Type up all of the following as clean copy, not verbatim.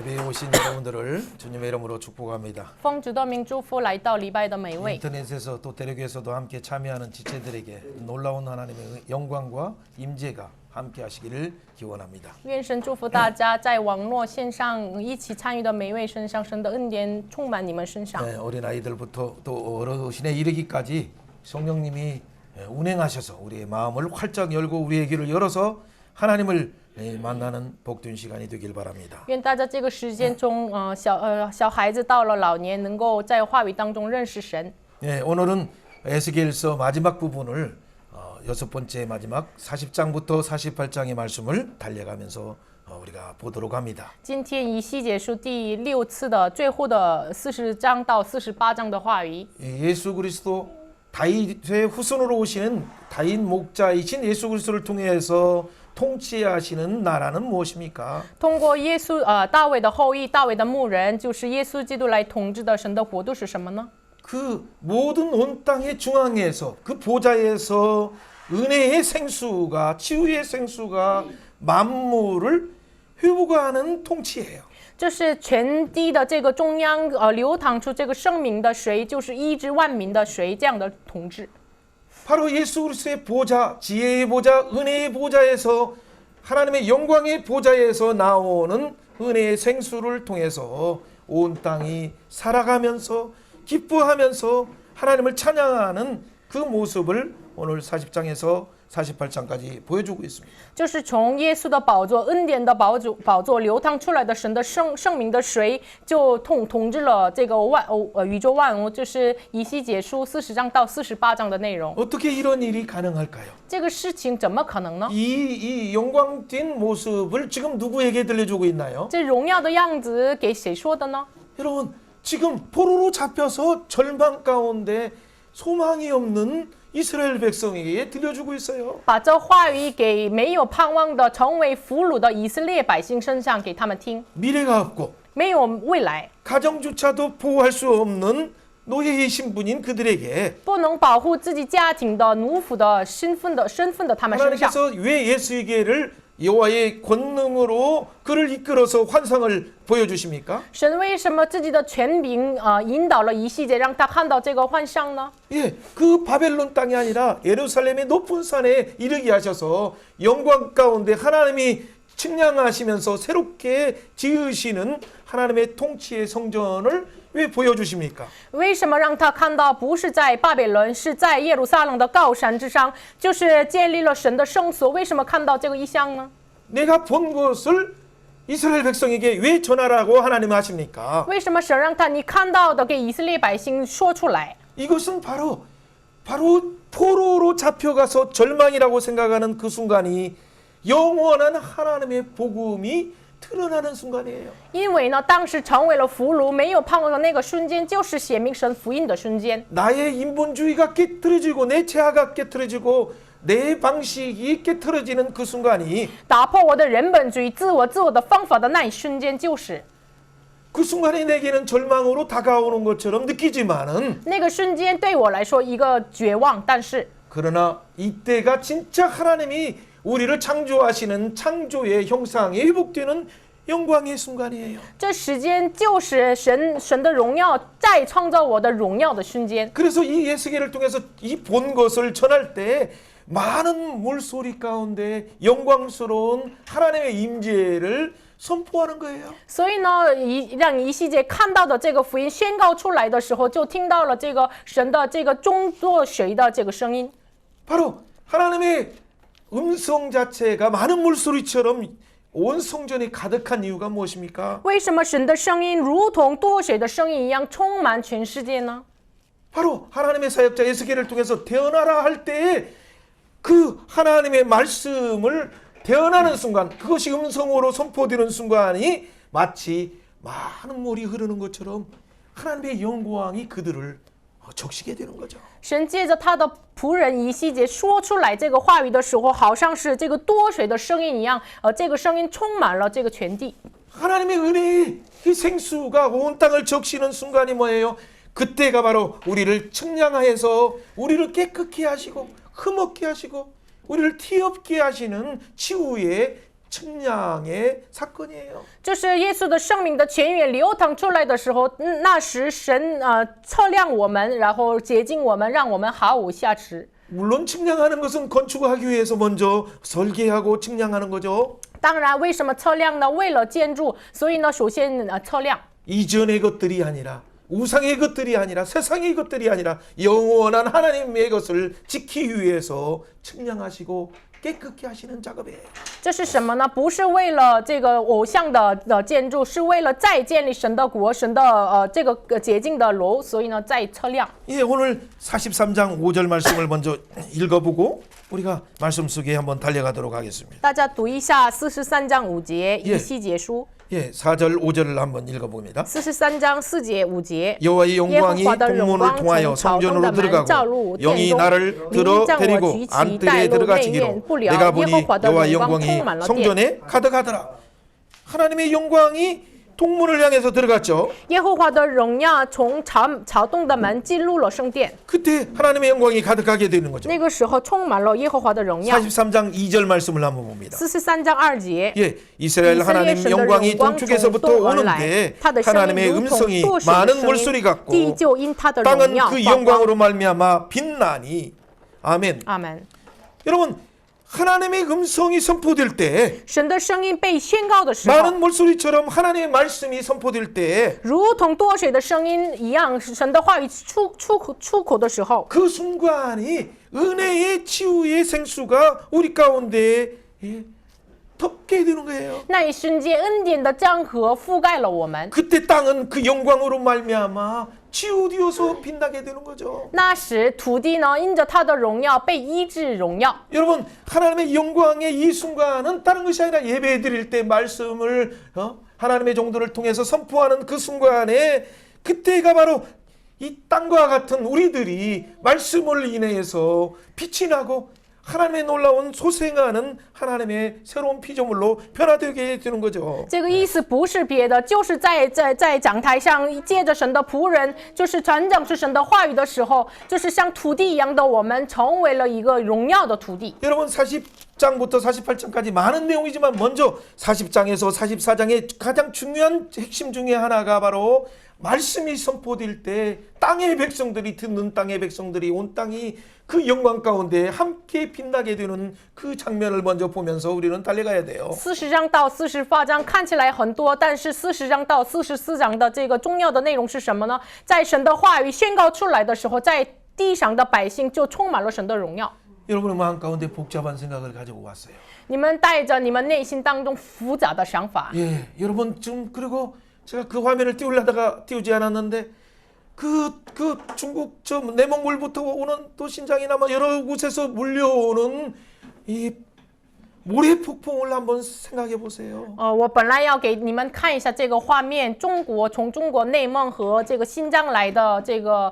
예배에 오신 여러분들을 주님의 이름으로 축복합니다. 奉主的名祝福来到礼拜的每位。 인터넷에서 또 대륙에서도 함께 참여하는 지체들에게 놀라운 하나님의 영광과 임재가 함께 하시기를 기원합니다. 愿神祝福大家，在网络线上一起参与的每一位身上，神的恩典充满你们身上。 네, 어린 아이들부터 또 어르신에 이르기까지 성령님이 운행하셔서 우리의 마음을 활짝 열고 우리의 귀를 열어서 하나님을 만나는 복된 시간이 되길 바랍니다. 愿大家这个时间中，小孩子到了老年，能够在话语当中认识神。 네, 오늘은 에스겔서 마지막 부분을 여섯 번째 마지막 40장부터 48장의 말씀을 달려가면서 우리가 보도록 합니다. 今天以西结书第6次的最后的40章到48章的话语。 예수 그리스도 다윗의 후손으로 오시는 다윗 목자이신 예수 그리스도를 통해서 통치하시는 나라는 무엇입니까? 通过耶稣，大卫的后裔，大卫的牧人，就是耶稣基督来统治的神的国度是什么呢？ 그 모든 온 땅의 중앙에서 그 보좌에서 은혜의 생수가 치유의 생수가 만물을 회복하는 통치예요. 就是全地的这个中央，流淌出这个圣明的水，就是医治万民的水，这样的统治。 바로 예수 그리스도의 보좌, 지혜의 보좌, 은혜의 보좌에서 하나님의 영광의 보좌에서 나오는 은혜의 생수를 통해서 온 땅이 살아가면서 기뻐하면서 하나님을 찬양하는 그 모습을 오늘 40장에서 48장까지 보여주고 있습니다. 就是从耶稣的宝座、恩典的宝座流淌出来的神的圣明的水，就统治了这个宇宙万物。就是以西结书40章到48章的内容。 어떻게 이런 일이 가능할까요? 这个事情怎么可能呢？ 이 영광된 모습을 지금 누구에게 들려주고 있나요? 这荣耀的样子给谁说的呢？ 여러분 지금 포로로 잡혀서 절망 가운데 소망이 없는 이스라엘 백성에게 들려주고 있어요. 把这话语给没有盼望的、成为俘虏的以色列百姓身上，给他们听。 미래가 없고 没有未来， 가정조차도 보호할 수 없는 노예의 신분인 그들에게 不能保护自己家庭的奴仆的身份的他们身上。 하나님께서 왜 예수에게를 여호와의 권능으로 그를 이끌어서 환상을 보여주십니까? 神为什么自己的权柄引导了以西结，让他看到这个幻象呢？ 예, 그 바벨론 땅이 아니라 예루살렘의 높은 산에 이르게 하셔서 영광 가운데 하나님이 측량하시면서 새롭게 지으시는 하나님의 통치의 성전을 왜 보여주십니까? 为什么让他看到不是在巴比伦，是在耶路撒冷的高山之上，就是建立了神的圣所？为什么看到这个异象呢？ 내가 본 것을 이스라엘 백성에게 왜 전하라고 하나님 하십니까? 为什么神让你看到的给以色列百姓说出来？ 이것은 바로 포로로 잡혀가서 절망이라고 생각하는 그 순간이 영원한 하나님의 복음이 드러나는 순간이에요. 因为呢，当时成为了俘虏，没有盼望的那个瞬间，就是显明神福音的瞬间。 나의 인본주의가 깨트려지고 내 체화가 깨트려지고 내 방식이 깨트려지는 그 순간이 打破我的人本主义、自我的方法的那一瞬间，就是 그 순간이 내게는 절망으로 다가오는 것처럼 느끼지만은 那个瞬间对我来说一个绝望。但是， 그러나 이때가 진짜 하나님이 우리를 창조하시는 창조의 형상이 회복되는 영광의 순간이에요. 这时间就是神的荣耀再创造我的荣耀的瞬间。 그래서 이 예수계를 통해서 이 본 것을 전할 때 많은 물소리 가운데 영광스러운 하나님의 임재를 선포하는 거예요. 所以呢，让以西结看到的这个福音宣告出来的时候，就听到了这个神的这个中作水的这个声音。 바로 하나님의 음성 자체가 많은 물소리처럼 온 성전이 가득한 이유가 무엇입니까? 为什么神的声音如同多水的声音一样充满全世界呢？ 바로 하나님의 사역자 에스겔을 통해서 태어나라 할 때에 그 하나님의 말씀을 태어나는 순간, 그것이 음성으로 선포되는 순간이 마치 많은 물이 흐르는 것처럼 하나님의 영광이 그들을 적시게 되는 거죠. 神借着他的仆人以西结说出来这个话语的时候，好像是这个多水的声音一样，这个声音充满了这个全地。 하나님의 은혜의 이 생수가 온 땅을 적시는 순간이 뭐예요? 그때가 바로 우리를 측량하여서 우리를 깨끗게 하시고 흠없게 하시고 우리를 티 없게 하시는 치유의 측량의 사건이에요. 就是耶稣的生命的泉源流淌出来的时候，那时神测量我们，然后洁净我们，让我们毫无瑕疵。 물론 측량하는 것은 건축하기 위해서 먼저 설계하고 측량하는 거죠. 当然，为什么测量呢？为了建筑，所以呢，首先测量。 이전의 것들이 아니라 우상의 것들이 아니라 세상의 것들이 아니라 영원한 하나님의 것을 지키기 위해서 측량하시고 깨끗게 하시는 작업이에요. 这是什么呢？不是为了这个偶像的建筑，是为了再建立神的国，神的这个洁净的楼，所以呢，再测量。 예, 오늘 43장 5절 말씀을 먼저 읽어보고 우리가 말씀 속에 한번 달려가도록 하겠습니다. 大家读一下43章5节以西结书。 예, 4절 5절을 한번 읽어봅니다. 43章4节5节。 여호와의 영광이 동문을 통하여 성전으로 들어가고 영이 나를 들어 데리고 안뜰에 들어가시기로 내가 보니 여호와의 영광이 성전에 가득하더라. 하나님의 영광이 동문을 향해서 들어갔죠. 耶和华的荣耀从朝东的门进入了圣殿， 그때 하나님의 영광이 가득하게 되는 거죠. 那个时候充满了耶和华的荣耀。 43장 2절 말씀을 한번 봅니다. 43章2节。 예, 이스라엘 하나님 영광이 동쪽에서부터 오는데 하나님의 음성이 많은 물소리 같고 땅은 그 영광으로 말미암아 빛나니. 아멘. 아멘. 여러분, 하나님의 음성이 선포될 때 神的声音被宣告的时候， 많은 물소리처럼 하나님의 말씀이 선포될 때 如同多水的声音一样，神的话语出口的时候， 그 순간이 은혜의 치유의 생수가 우리 가운데 덮게 되는 거예요. 那一瞬间恩典的江河覆盖了我们。 그때 땅은 그 영광으로 말미암아 치유되어서 빛나게 되는 거죠. 那时土地呢，因着他的荣耀被医治荣耀。 여러분, 하나님의 영광의 이 순간은 다른 것이 아니라 예배 드릴 때 말씀을 하나님의 종들을 통해서 선포하는 그 순간에 그때가 바로 이 땅과 같은 우리들이 말씀을 인해서 빛이 나고 하나님의 놀라운 소생하는 하나님의 새로운 피조물로 변화되게 되는 거죠. 这个意思不是别的，就是在讲台上借着神的仆人，就是传讲出神的话语的时候，就是像土地一样的，我们成为了一个荣耀的土地。 여러분 40장부터 48장까지 많은 내용이지만 먼저 40장에서 44장의 가장 중요한 핵심 중에 하나가 바로 말씀이 선포될 때 땅의 백성들이 듣는 땅의 백성들이 온 땅이 그 영광 가운데 함께 빛나게 되는 그 장면을 먼저 보면서 우리는 달려가야 돼요. 40章到48章看起来很多，但是40章到44章的这个重要的内容是什么呢？在神的话语宣告出来的时候，在地上的百姓就充满了神的荣耀。 여러분의 마음 가운데 복잡한 생각을 가지고 왔어요. 你们带着你们内心当中复杂的想法。 예, 여러분 좀 그리고 제가 그 화면을 띄우려다가 띄우지 않았는데 그 중국 저 내몽골부터 오는 또 신장이나 뭐 여러 곳에서 물려오는 이 모래 폭풍을 한번 생각해 보세요. 我本来要给你们看一下这个画面，从中国内蒙和这个新疆来的这个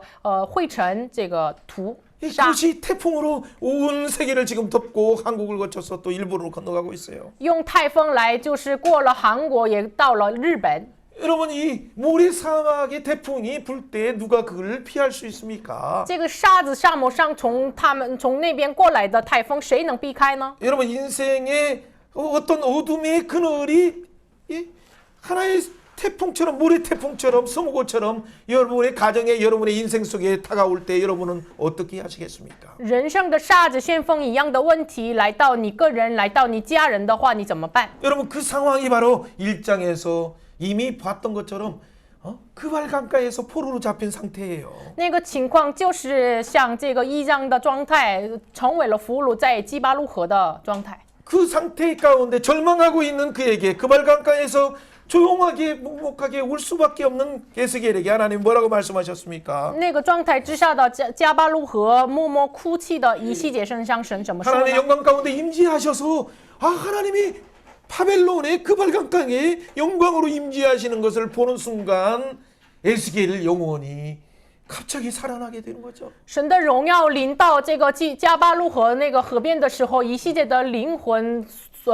汇成这个图。 그것이 태풍으로 온 세계를 지금 덮고 한국을 거쳐서 또 일본으로 건너가고 있어요. 用台风来，就是过了韩国，也到了日本。 여러분 이 모래 사막의 태풍이 불 때 누가 그걸 피할 수 있습니까? 这个沙子沙漠上从那边过来的台风，谁能避开呢？ 여러분 인생의 어떤 어둠의 그늘이 하나의 태풍처럼 모래 태풍처럼 스모고처럼 여러분의 가정에 여러분의 인생 속에 다가올 때 여러분은 어떻게 하시겠습니까? 人生的沙子旋风一样的问题来到你个人，来到你家人的话，你怎么办？ 여러분 그 상황이 바로 1장에서 이미 봤던 것처럼 그발 강가에서 포로로 잡힌 상태예요. 那个情况就是像这个1章的状态，成为了俘虏在基巴路河的状态。 그 상태 가운데 절망하고 있는 그에게 그발 강가에서 조용하게 묵묵하게 울 수밖에 없는 에스겔에게 하나님 뭐라고 말씀하셨습니까? 那个状态之下的加巴路河默默哭泣的以西结身上，神怎么说 하나님의 呢？ 영광 가운데 임재하셔서 하나님이 바벨론의 그발 강가에 영광으로 임재하시는 것을 보는 순간 에스겔 영혼이 갑자기 살아나게 되는 거죠. 神的荣耀临到这个加巴路河那个河边的时候，以西结的灵魂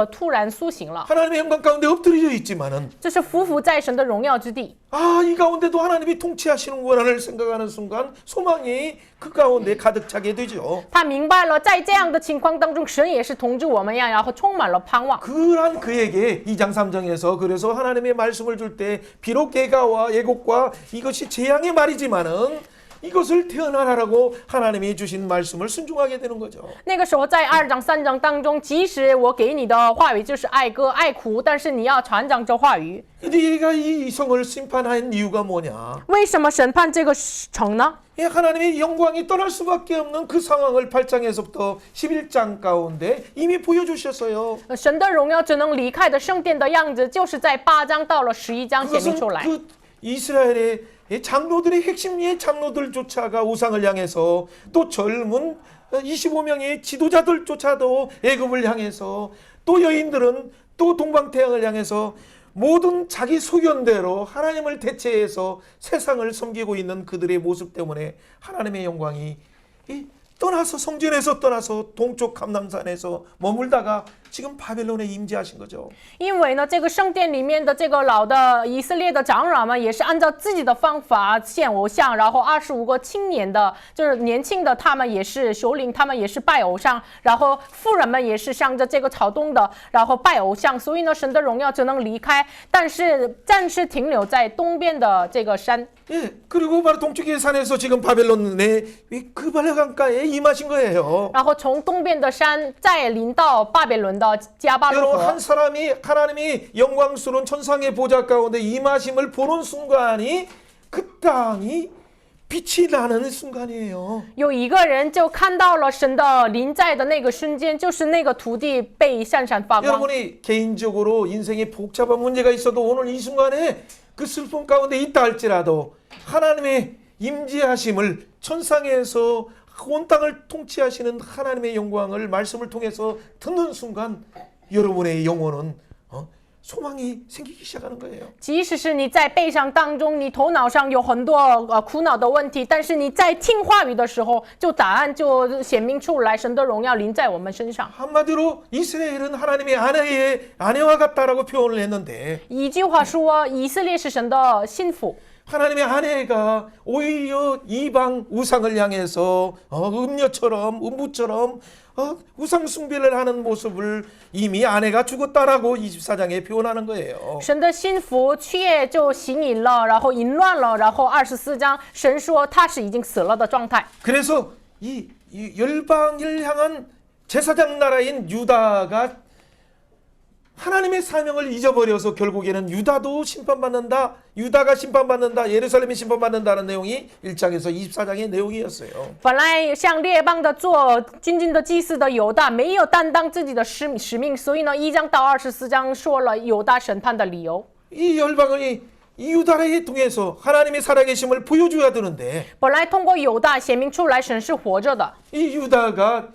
突然苏醒了， 하나님의 영광 가운데 엎드려 있지만은 这是匍匐在神的荣耀之地。 이 가운데도 하나님이 통치하시는 구원을 생각하는 순간 소망이 그 가운데 가득 차게 되죠. 他明白了，在这样的情况当中，神也是同志我们一样，然后充满了盼望。 그러한 그에게 2장 3장에서 그래서 하나님의 말씀을 줄 때 비록 애가와 애곡과 이것이 재앙의 말이지만은 이것을 태어나라라고 하나님이 주신 말씀을 순종하게 되는 거죠. 那个时候，在2章3章当中，即使我给你的话语就是爱歌爱苦，但是你要传讲这话语。 네가 이 성을 심판한 이유가 뭐냐? 为什么审判这个城呢？ 하나님의 영광이 떠날 수밖에 없는 그 상황을 8장에서부터 11장 가운데 이미 보여주셨어요. 神的荣耀只能离开的圣殿的样子，就是在8章到了11章显明出来。 그 이스라엘의 장로들의 핵심의 장로들조차가 우상을 향해서 또 젊은 25명의 지도자들조차도 애굽을 향해서 또 여인들은 또 동방태양을 향해서 모든 자기 소견대로 하나님을 대체해서 세상을 섬기고 있는 그들의 모습 때문에 하나님의 영광이 떠나서 성전에서 떠나서 동쪽 감람산에서 머물다가 지금 바벨론에 임재하신 거죠. 因为呢，这个圣殿里面的这个老的以色列的长老们也是按照自己的方法献偶像，然后25个青年的，就是年轻的，他们也是首领，他们也是拜偶像，然后妇人们也是向着这个朝东的，然后拜偶像。所以呢，神的荣耀只能离开，但是暂时停留在东边的这个山。 그리고 바로 동쪽의 산에서 지금 바벨론의 그 발레강가에 임하신 거예요. 然后从东边的山再临到巴比伦的加巴路 여러분 河。 한 사람이 하나님이 영광스러운 천상의 보좌 가운데 임하심을 보는 순간이 그 땅이 빛이 나는 순간이에요. 有一个人就看到了神的临在的那个瞬间，就是那个土地被闪闪发光。 여러분이 개인적으로 인생에 복잡한 문제가 있어도 오늘 이 순간에 그 슬픔 가운데 있다 할지라도 하나님의 임재하심을 천상에서 온 땅을 통치하시는 하나님의 영광을 말씀을 통해서 듣는 순간 여러분의 영혼은 소망이 생기기 시작하는 거예요. 即使是你在悲伤当中，你头脑上有很多苦恼的问题，但是你在听话语的时候，就答案就显明出来，神的荣耀临在我们身上。 한마디로 이스라엘은 하나님의 아내와 같다라고 표현을 했는데 一句话说，以色列是神的心腹。 하나님의 아내가 오히려 이방 우상을 향해서 음녀처럼 음부처럼 우상 숭배를 하는 모습을 이미 아내가 죽었다라고 24장에 표현하는 거예요. 神的心腹却就行淫了，然后淫乱了，然后24章神说他是已经死了的状态。 그래서 이 열방을 향한 제사장 나라인 유다가 하나님의 사명을 잊어버려서 결국에는 유다도 심판받는다, 유다가 심판받는다, 예루살렘이 심판받는다는 내용이 1장에서 24장의 내용이었어요. 本来像列邦的做君君的祭司的犹大没有担当自己的使命，所以呢1章到24章说了犹大审判的理由。 이 열방이 이 유다를 통해서 하나님의 살아계심을 보여줘야 되는데 本来通过犹大显明出来神是活着的， 이 유다가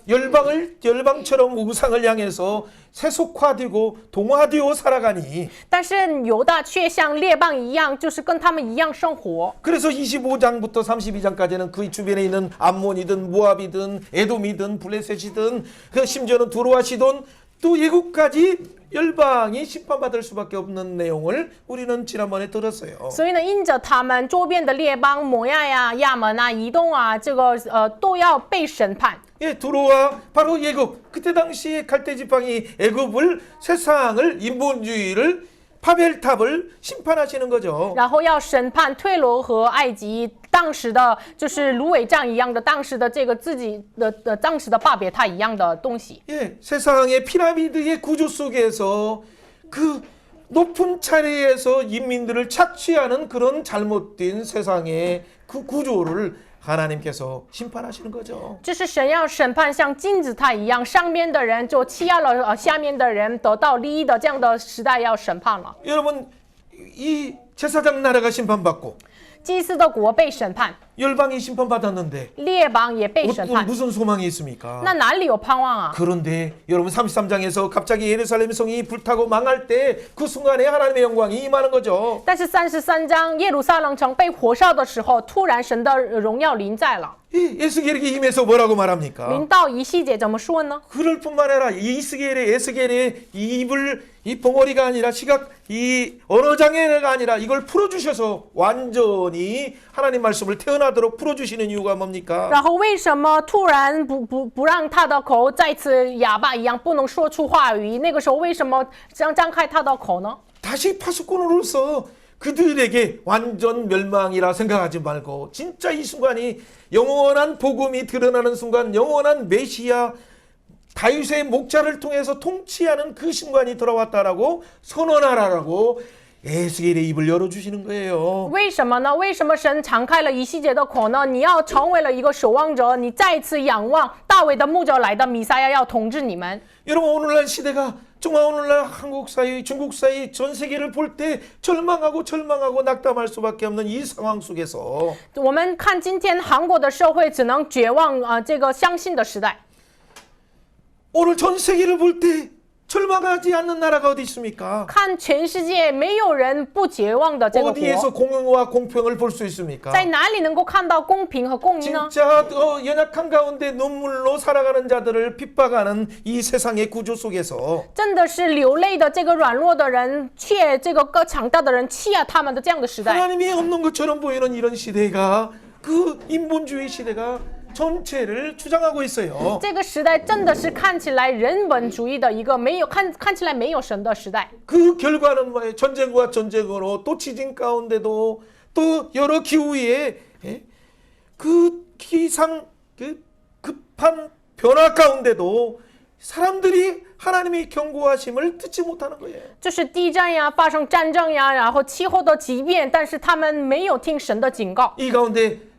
열방처럼 우상을 향해서 세속화되고 동화되어 살아가니 但是犹大却像列邦一样，就是跟他们一样生活。 그래서 25장부터 32장까지는 그 주변에 있는 암몬이든 모압이든 에돔이든 블레셋이든 그 심지어는 두로와 시돈 또 예국까지 열방이 심판받을 수밖에 없는 내용을 우리는 지난번에 들었어요. 所以呢，因着他们周边的列邦摩亚呀、亚门啊、以东啊，这个都要被审判。 예, 두로와 바로 예굽. 그때 당시에 갈대 지팡이 애굽을 세상을 인본주의를 바벨탑을 심판하시는 거죠. 然后要审判推罗和埃及，当时的就是芦苇杖一样的，当时的这个自己的当时的巴别塔一样的东西。 예, 세상의 피라미드의 구조 속에서 그 높은 차례에서 인민들을 착취하는 그런 잘못된 세상의 그 구조를 하나님께서 심판하시는 거죠. 就是神要审判像金字塔一样，上面的人就欺压了下面的人，得到利益的这样的时代要审判了。 여러분 이 제사장 나라가 심판받고 祭司的国被审判， 열방이 심판받았는데 列邦也被审判， 무슨 소망이 있습니까? 那哪里有盼望啊？ 그런데 여러분 33장에서 갑자기 예루살렘 성이 불타고 망할 때 그 순간에 하나님의 영광이 임하는 거죠. 但是33章耶路撒冷城被火烧的时候，突然神的荣耀临在了。 이 에스겔에게 임해서 뭐라고 말합니까? 临到以西结怎么说呢？ 그럴 뿐만 아니라 에스겔의 입을 이 벙어리가 아니라 시각 이 언어 장애가 아니라 이걸 풀어주셔서 완전히 하나님 말씀을 태어나도록 풀어주시는 이유가 뭡니까? 然后为什么突然不让他的口再次哑巴一样不能说出话语？那个时候为什么张开他的口呢？ 다시 파수꾼으로서 그들에게 완전 멸망이라 생각하지 말고 진짜 이 순간이 영원한 복음이 드러나는 순간, 영원한 메시아 다윗의 목자를 통해서 통치하는 그 순간이 돌아왔다라고 선언하라라고 에스겔의 입을 열어주시는 거예요. 为什么呢？为什么神敞开了以西结的口呢？你要成为了一个守望者，你再次仰望大卫的牧者来的弥赛亚要统治你们。 여러분 오늘날 시대가 정말 오늘날 한국 사회, 중국 사회, 전 세계를 볼 때 절망하고 낙담할 수밖에 없는 이 상황 속에서 我们看今天韩国的社会只能绝望这个相信的时代。 오늘 전 세계를 볼 때 절망하지 않는 나라가 어디 있습니까? 看全世界没有人不绝望的这个 어디에서 国， 공의와 공평을 볼 수 있습니까? 在哪里能够看到公平和公义呢？ 진짜 연약한 가운데 눈물로 살아가는 자들을 핍박하는 이 세상의 구조 속에서 真的是流泪的这个软弱的人，却这个更强大的人欺压他们的这样的时代。 하나님이 없는 것처럼 보이는 이런 시대가 그 인본주의 시대가 전체를 주장하고 있어요. 这个时代真的是看起来人本主义的一个没有看起来没有神的时代。 그 결과는 뭐예요? 전쟁과 전쟁으로 또 지진 가운데도 또 여러 기후에 그 기상 그 급한 변화 가운데도 사람들이 하나님의 경고하심을 듣지 못하는 거예요. 就是地震呀，发生战争呀，然后气候的急变，但是他们没有听神的警告。 이 가운데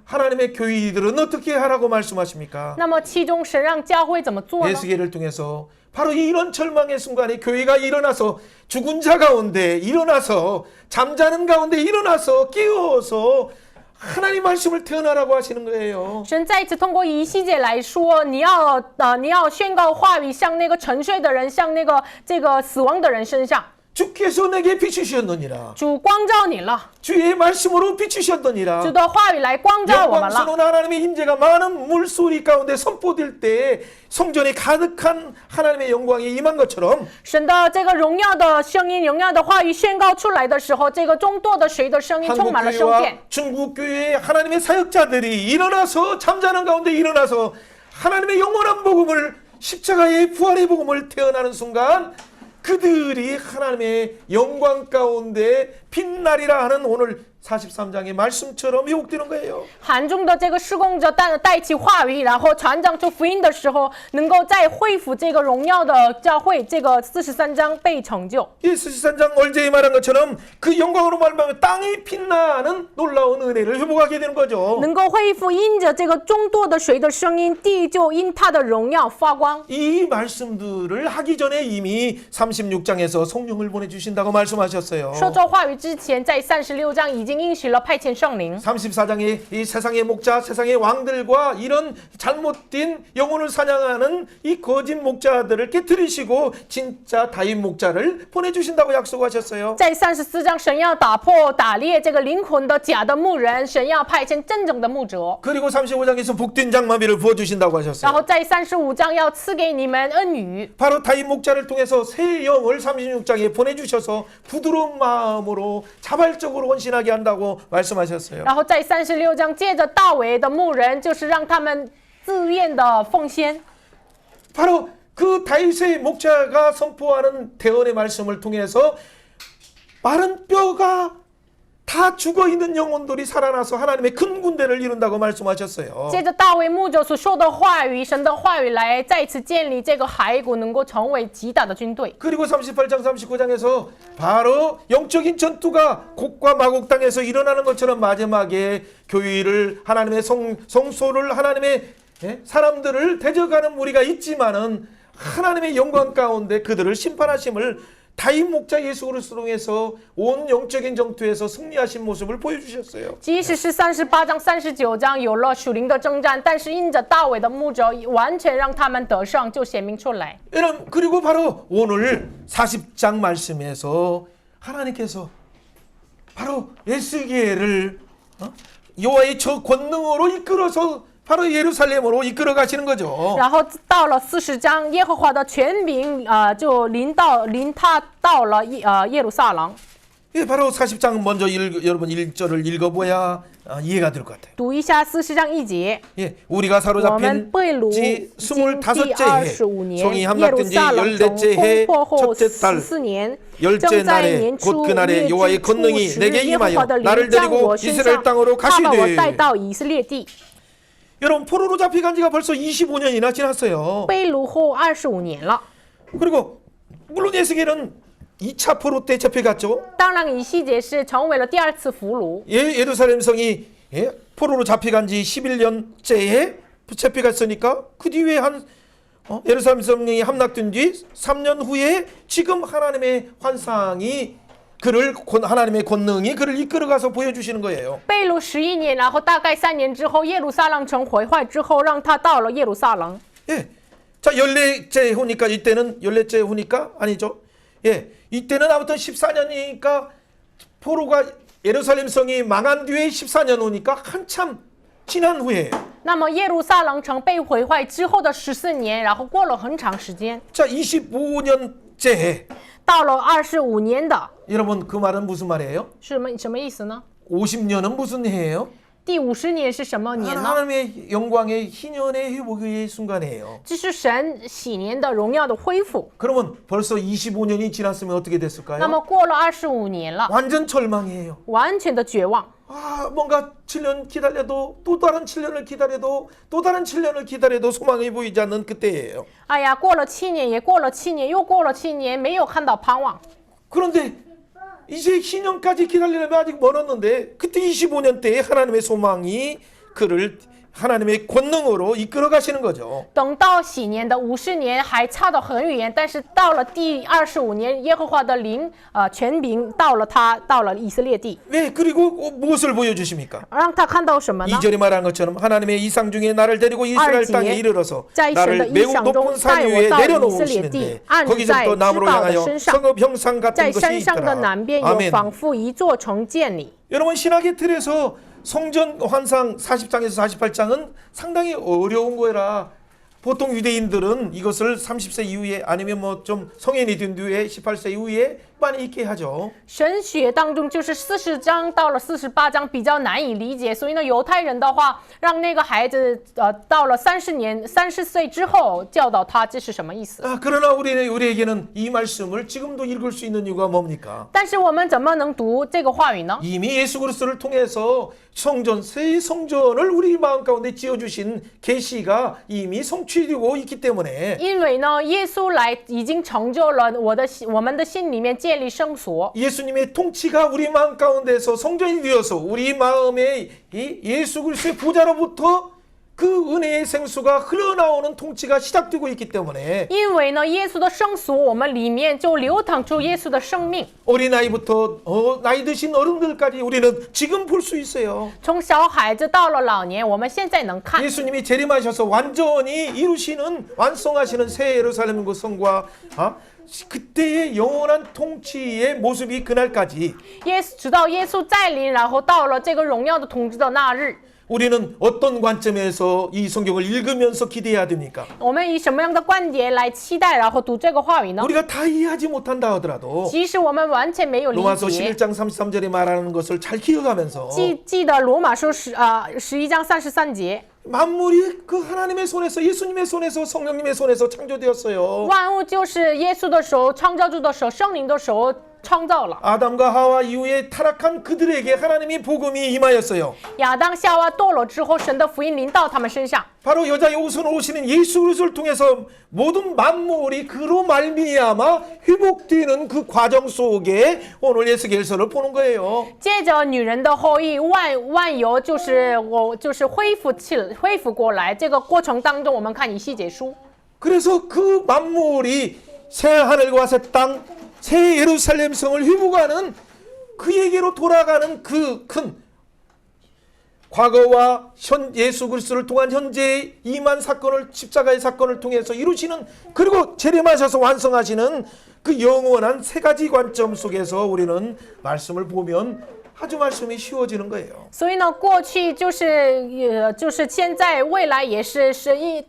하나님의 교회들은 어떻게 하라고 말씀하십니까? 那么其中神让教会怎么做呢？ 에스겔을 통해서 바로 이런 절망의 순간에 교회가 일어나서 죽은 자 가운데 일어나서 잠자는 가운데 일어나서 깨어서 하나님 말씀을 태어나라고 하시는 거예요. 神再一次通过以西结来说，你要宣告话语，像那个沉睡的人，像那个这个死亡的人身上。 주께서 내게 비추셨느니라. 主光照你了， 주의 말씀으로 비추셨느니라. 主的话语来光照我们了。 영광스러운 하나님의 임재가 많은 물소리 가운데 선포될 때 성전에 가득한 하나님의 영광이 임한 것처럼 神的这个荣耀的声音、荣耀的话语宣告出来的时候，这个众多的水的声音充满了圣 한국교회와 殿。 중국교회의 하나님의 사역자들이 일어나서 잠자는 가운데 일어나서 하나님의 영원한 복음을 십자가의 부활의 복음을 태어나는 순간 그들이 하나님의 영광 가운데 빛나리라 하는 오늘 43장의 말씀처럼 회복되는 거예요. 韩中的这个施工者带起话语，然后传讲出福音的时候，能够再恢复这个荣耀的教会，这个43章被成就。 이 43장 얼제에 말한 것처럼 그 영광으로 말하면 땅이 빛나는 놀라운 은혜를 회복하게 되는 거죠. 能够恢复因着这个众多的水的声音，地就因他的荣耀发光。 이 말씀들을 하기 전에 이미 36장에서 성령을 보내주신다고 말씀하셨어요. 说这话语之前，在36章已经应许了派遣圣灵。 34장에 이 세상의 목자, 세상의 왕들과 이런 잘못된 영혼을 사냥하는 이 거짓 목자들을 깨뜨리시고 진짜 다윗 목자를 보내주신다고 약속하셨어요. 在34章，神要打破打猎这个灵魂的假的牧人，神要派遣真正的牧者。 그리고 35장에서 복된 장마비를 부어주신다고 然 하셨어요. 后在35章要赐给你们恩雨。 바로 다윗 목자를 통해서 새 영을 36장에 보내주셔서 부드러운 마음으로 자발적으로 헌신하게 한다고 말씀하셨어요. 然后在36章，借着大卫的牧人，就是让他们自愿的奉献。 바로 그 다윗의 목자가 선포하는 대언의 말씀을 통해서 마른 뼈가 다 죽어있는 영혼들이 살아나서 하나님의 큰 군대를 이룬다고 말씀하셨어요. 借着大卫牧者所说的话语，神的话语来再次建立这个骸骨，能够成为极大的军队。 그리고 38장 39장에서 바로 영적인 전투가 곡과 마곡 땅에서 일어나는 것처럼 마지막에 교회를 하나님의 성소를 하나님의 사람들을 대적하는 무리가 있지만은 하나님의 영광 가운데 그들을 심판하심을 다윗 목자 예수 그리스도를 통해서 온 영적인 전투에서 승리하신 모습을 보여주셨어요. 即使是38章、39章有了属灵的征战，但是因着大卫的牧者，完全让他们得胜，就显明出来。 여러분 그리고 바로 오늘 40장 말씀에서 하나님께서 바로 에스겔을 여호와의 저 권능으로 이끌어서 바로 예루살렘으로 이끌어 가시는 거죠. 然后到了40章，耶和华的权柄就临他到了耶路撒冷。 예, 바로 40장 먼저 여러분 1절을 읽어봐야 이해가 될 것 같아요. 读一下40章1节。 예, 우리가 我 사로잡힌 们被掳 지 经第 25째 해, 25 종이 年，耶路 함락된 지 撒冷城 14째 攻 해 破后 첫째 달 14年， 열째 正在 날에 年 곧 初 그날에 月 여호와의 之初 권능이 时， 내게 耶和华 임하여 的 나를 灵降 데리고 我身 이스라엘 上， 땅으로 他把我带 가시되. 到以色列地。 여러분 포로로 잡혀간 지가 벌써 25년이나 지났어요. 被掳后25年了。 그리고 물론 에스겔은 2차 포로 때 잡혀갔죠. 当然，以西结是成为了第2次俘虏。 예루살렘 성이 포로로 잡혀간 지 11년째에 잡혀갔으니까 그 뒤에 한 예루살렘 성이 함락된 뒤 3년 후에 지금 하나님의 환상이 그를 하나님의 권능이 그를 이끌어가서 보여주시는 거예요. 被掳11年，然后大概3年之后，耶路撒冷城毁坏之后，让他到了耶路撒冷。 예. 자, 14째 후니까 이때는 14째 후니까 아니죠. 예. 이때는 아무튼 14년이니까 포로가 예루살렘 성이 망한 뒤에 14년 후니까 한참 지난 후에요. 那么耶路撒冷城被毁坏之后的14年，然后过了很长时间， 자, 25년째. 到了25年的， 여러분 그 말은 무슨 말이에요? 什么意思呢？ 50년은 무슨 해예요? 第50年是什么年呢？ 하나님의 영광의 희년의 회복의 순간이에요. 这是神喜年的荣耀的恢复。 그러면 벌써 25년이 지났으면 어떻게 那 됐을까요? 么过了25年了， 완전 절망이에요. 完全的绝望。 뭔가 7년 기다려도 또 다른 7년을 기다려도 또 다른 7년을 기다려도 소망이 보이지 않는 그때예요. 哎呀，过了7年，也过了7年，又过了7年，没有看到盼望。 그런데 이제 희년까지 기다리려면 아직 멀었는데 그때 25년 때에 하나님의 소망이 그를 하나님의 권능으로 이끌어 가시는 거죠. 等到喜年的50年还差得很远，但是到了第25年，耶和华的灵权柄到了以色列地， 네, 그리고 무엇을 보여주십니까? 让他看到什么呢？ 2절에 말한 것처럼 하나님의 이상 중에 나를 데리고 이스라엘 땅에 이르러서 在神的 나를 意 매우 象中 높은 带 산 我 위에 到以色列地 내려놓으시는데 ，按在 거기서부터 至 남으로 宝的 향하여 身上， 성읍 형상 在 같은 山 것이 上的 있더라. 南边有 아멘. 仿佛一座城建立。 여러분 신학의 틀에서 성전 환상 40장에서 48장은 상당히 어려운 거라 보통 유대인들은 이것을 30세 이후에 아니면 뭐 좀 성인이 된 뒤에 18세 이후에 많이 읽게 하죠. 神学当中就是40章到了48章比较难以理解，所以呢，犹太人的话让那个孩子到了30岁之后教导他这是什么意思。 그러나 우리에게는 이 말씀을 지금도 읽을 수 있는 이유가 뭡니까? 但是我们怎么能读这个话语呢？ 이미 예수 그리스도를 통해서 성전 새 성전을 우리 마음 가운데 지어 주신 계시가 이미 성취되고 있기 때문에 因为呢，耶稣来已经成就了我们的心里面建立圣所。 예수님의 통치가 우리 마음 가운데서 성전이 되어서 우리 마음에 이 예수 그리스도의 보좌로부터 그 은혜의 생수가 흘러나오는 통치가 시작되고 있기 때문에 因为呢，耶稣的圣所，我们里面就流淌出耶稣的生命。 어린아이부터 나이 드신 어른들까지 우리는 지금 볼 수 있어요. 从小孩子到了老年，我们现在能看。 예수님이 재림하셔서 완전히 이루시는 완성하시는 새 예루살렘 그 성과 그때의 영원한 통치의 모습이 그날까지 直到耶稣再临，然后到了这个荣耀的统治的那日， 우리는 어떤 관점에서 이 성경을 읽으면서 기대해야 됩니까? 我们以什么样的观点来期待，然后读这个话语呢？ 우리가 다 이해하지 못한다 하더라도 即使我们完全没有理 로마서 解， 11장 33절에 말하는 것을 잘 기억하면서 记得罗马书11章33节， 만물이 그 하나님의 손에서 예수님의 손에서 성령님의 손에서 창조되었어요. 万物就是耶稣的手、创造主的手、圣灵的手创造了。 아담과 하와 이후에 타락한 그들에게 하나님이 복음이 임하였어요. 亚当夏娃堕落之后，神的福音临到他们身上。 바로 여자의 옷으로 오시는 예수 그리스도를 통해서 모든 만물이 그로 말미암아 회복되는 그 과정 속에 오늘 예수겔서를 보는 거예요. 接着女人的后裔，万有就是恢复过来。这个过程当中，我们看以西结书。 그래서 그 만물이 새 하늘과 새 땅 새 예루살렘 성을 회복하는 그에게로 돌아가는 그 큰 과거와 예수 그리스도를 통한 현재의 이만 사건을 십자가의 사건을 통해서 이루시는 그리고 재림하셔서 완성하시는 그 영원한 세 가지 관점 속에서 우리는 말씀을 보면 아주 말씀이 쉬워지는 거예요. 所以呢，过去就是现在，未来也是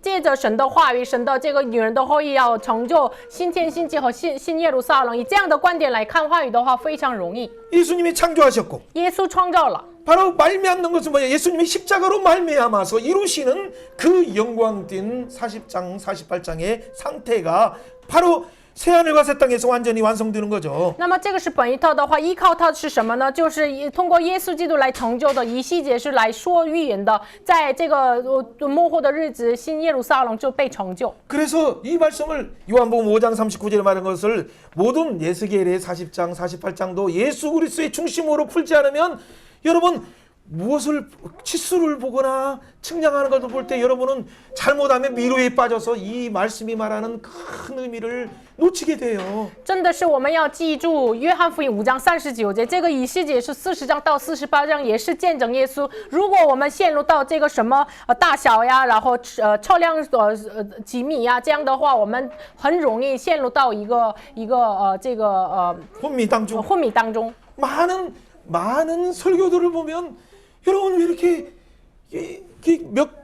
借着神的话语，神的这个女人的后裔要成就新天新地和新耶路撒冷。以这样的观点来看话语的话，非常容易。 예수님이 창조하셨고 耶稣创造了。 바로 말미암는 것은 뭐예요? 예수님이 십자가로 말미암아서 이루시는 그 영광된 40장 48장의 상태가 바로 새하늘과 새 땅에서 완전히 완성되는 거죠. 那么这个是本一套的话，依靠它是什么呢？就是通过耶稣基督来成就的。以西结是来说预言的，在这个末后的日子，新耶路撒冷就被成就。 그래서 이 말씀을 요한복음 5장 39절에 말한 것을 모든 예스겔의 40장 48장도 예수 그리스도의 중심으로 풀지 않으면 여러분 무엇을 치수를 보거나 측량하는 것을 볼 때 여러분은 잘못하면 미로에 빠져서 이 말씀이 말하는 큰 의미를 놓치게 돼요. 真的是我们要记住约翰福音5章39节，这个以西结是40章到48章，也是见证耶稣。如果我们陷入到这个什么大小呀，然后测量几米呀，这样的话，我们很容易陷入到一个昏迷当中. 昏迷当中。 많은 설교들을 보면 여러분 왜 이렇게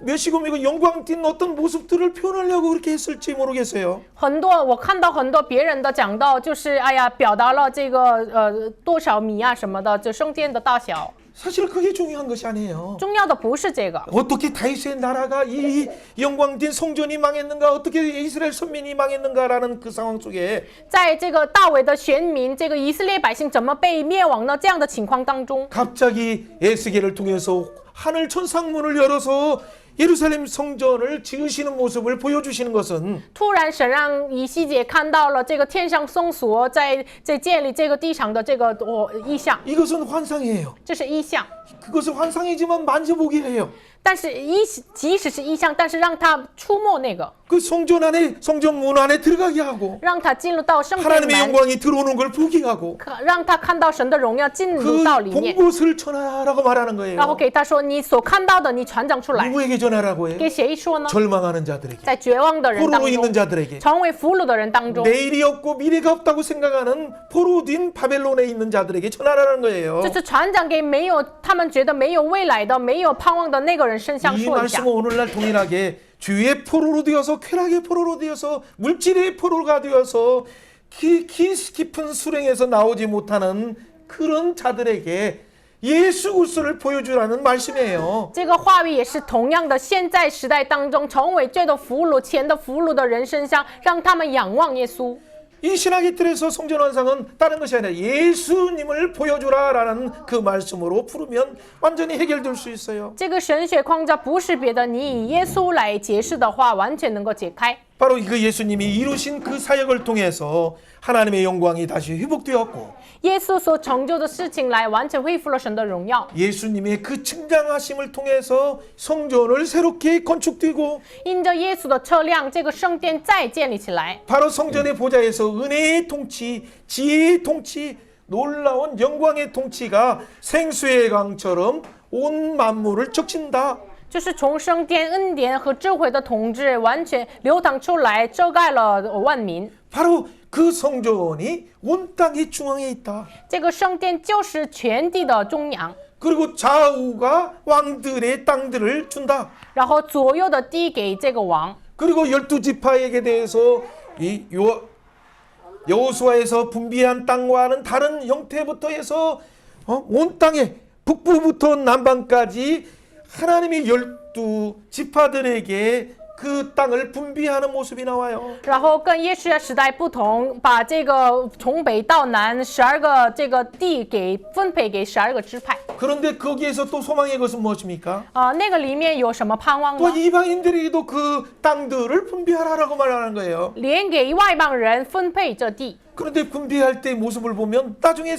몇시고 영광 띈 어떤 모습들을 표현하려고 그렇게 했을지 모르겠어요. 我看到很多别人的讲道，就是表达了这个多少米啊什么的，就圣殿的大小。 사실 그게 중요한 것이 아니에요. 重要的不是这个。 어떻게 다윗의 나라가 이 영광된 성전이 망했는가, 어떻게 이스라엘 선민이 망했는가라는 그 상황 속에 在这个大卫的选民，这个以色列百姓怎么被灭亡呢？这样的情况当中， 갑자기 에스겔을 통해서 하늘 천상문을 열어서 예루살렘 성전을 지으시는 모습을 보여주시는 것은 突然神让以西结看到了这个天上圣所在建立这个地上的这个意象， 이것은 환상이에요. 这是意象。 그것은 환상이지만 만져보게 해요. 但是即使是意象，但是让他触摸那个， 그 성전 안에 성전문 안에 들어가게 하고 让他进入到圣殿 하나님의 门， 영광이 들어오는 걸 보게 하고 让他看到神的荣耀进入 그 到里面， 본 것을 전하라고 말하는 然后 거예요. 给他说：“你所看到的，你传讲出来。 누구에게 전하라고 해요? 给谁说呢？ 절망하는 자들에게, 在绝望的人当 포로로 있는 中， 자들에게, 成为俘虏的人当中， 내일이 없고 미래가 없다고 생각하는 포로된 바벨론에 있는 자들에게 전하라는 거예요. 就是传讲给他们觉得没有未来的、没有盼望的那个人身上 이 说一下。 말씀은 오늘날 동일하게 죄의 포로로 되어서 쾌락의 포로로 되어서 물질의 포로가 되어서 깊은 수렁에서 나오지 못하는 그런 자들에게 예수 그리스도를 보여주라는 말씀이에요. 这个话语也是同样的，现在时代当中成为罪的俘虏、钱的俘虏的人身上，让他们仰望耶稣。 이 신학의 틀에서 성전 완성은 다른 것이 아니라 예수님을 보여주라라는 그 말씀으로 풀으면 완전히 해결될 수 있어요. 这个神学框架不是别的，你以耶稣来解释的话，完全能够解开。 바로 그 예수님이 이루신 그 사역을 통해서 하나님의 영광이 다시 회복되었고 耶稣所成就的事情来完全恢复了神的荣耀， 예수님의 그 증장하심을 통해서 성전을 새롭게 건축되고 因着耶稣的测量，这个圣殿再建立起来。 바로 성전의 보좌에서 은혜의 통치, 지혜의 통치, 놀라운 영광의 통치가 생수의 강처럼 온 만물을 적신다. 就是从圣殿恩典和智慧的统治完全流淌出来，遮盖了万民。 바로 그 성전이 온 땅의 중앙에 있다. 这个圣殿就是全地的中央， 그리고 좌우가 왕들의 땅들을 준다. 然后左右的地给这个王， 그리고 12지파에게 대해서 이 여호수아에서 분비한 땅과는 다른 형태부터 해서 온 땅에 북부부터 남방까지 하나님이 12지파들에게 그 땅을 분비하는 모습이 나와요. 然后跟耶稣的时代不同，把这个从北到南12个这个地给分配给12个支派。 그런데 거기에서 또 소망의 것은 무엇입니까? 那个里面有什么盼望 또 呢？ 이방인들에게도 그 땅들을 분비하라고 말하는 거예요. 连给外邦人分配这地。 그런데 분비할 때 모습을 보면 나중에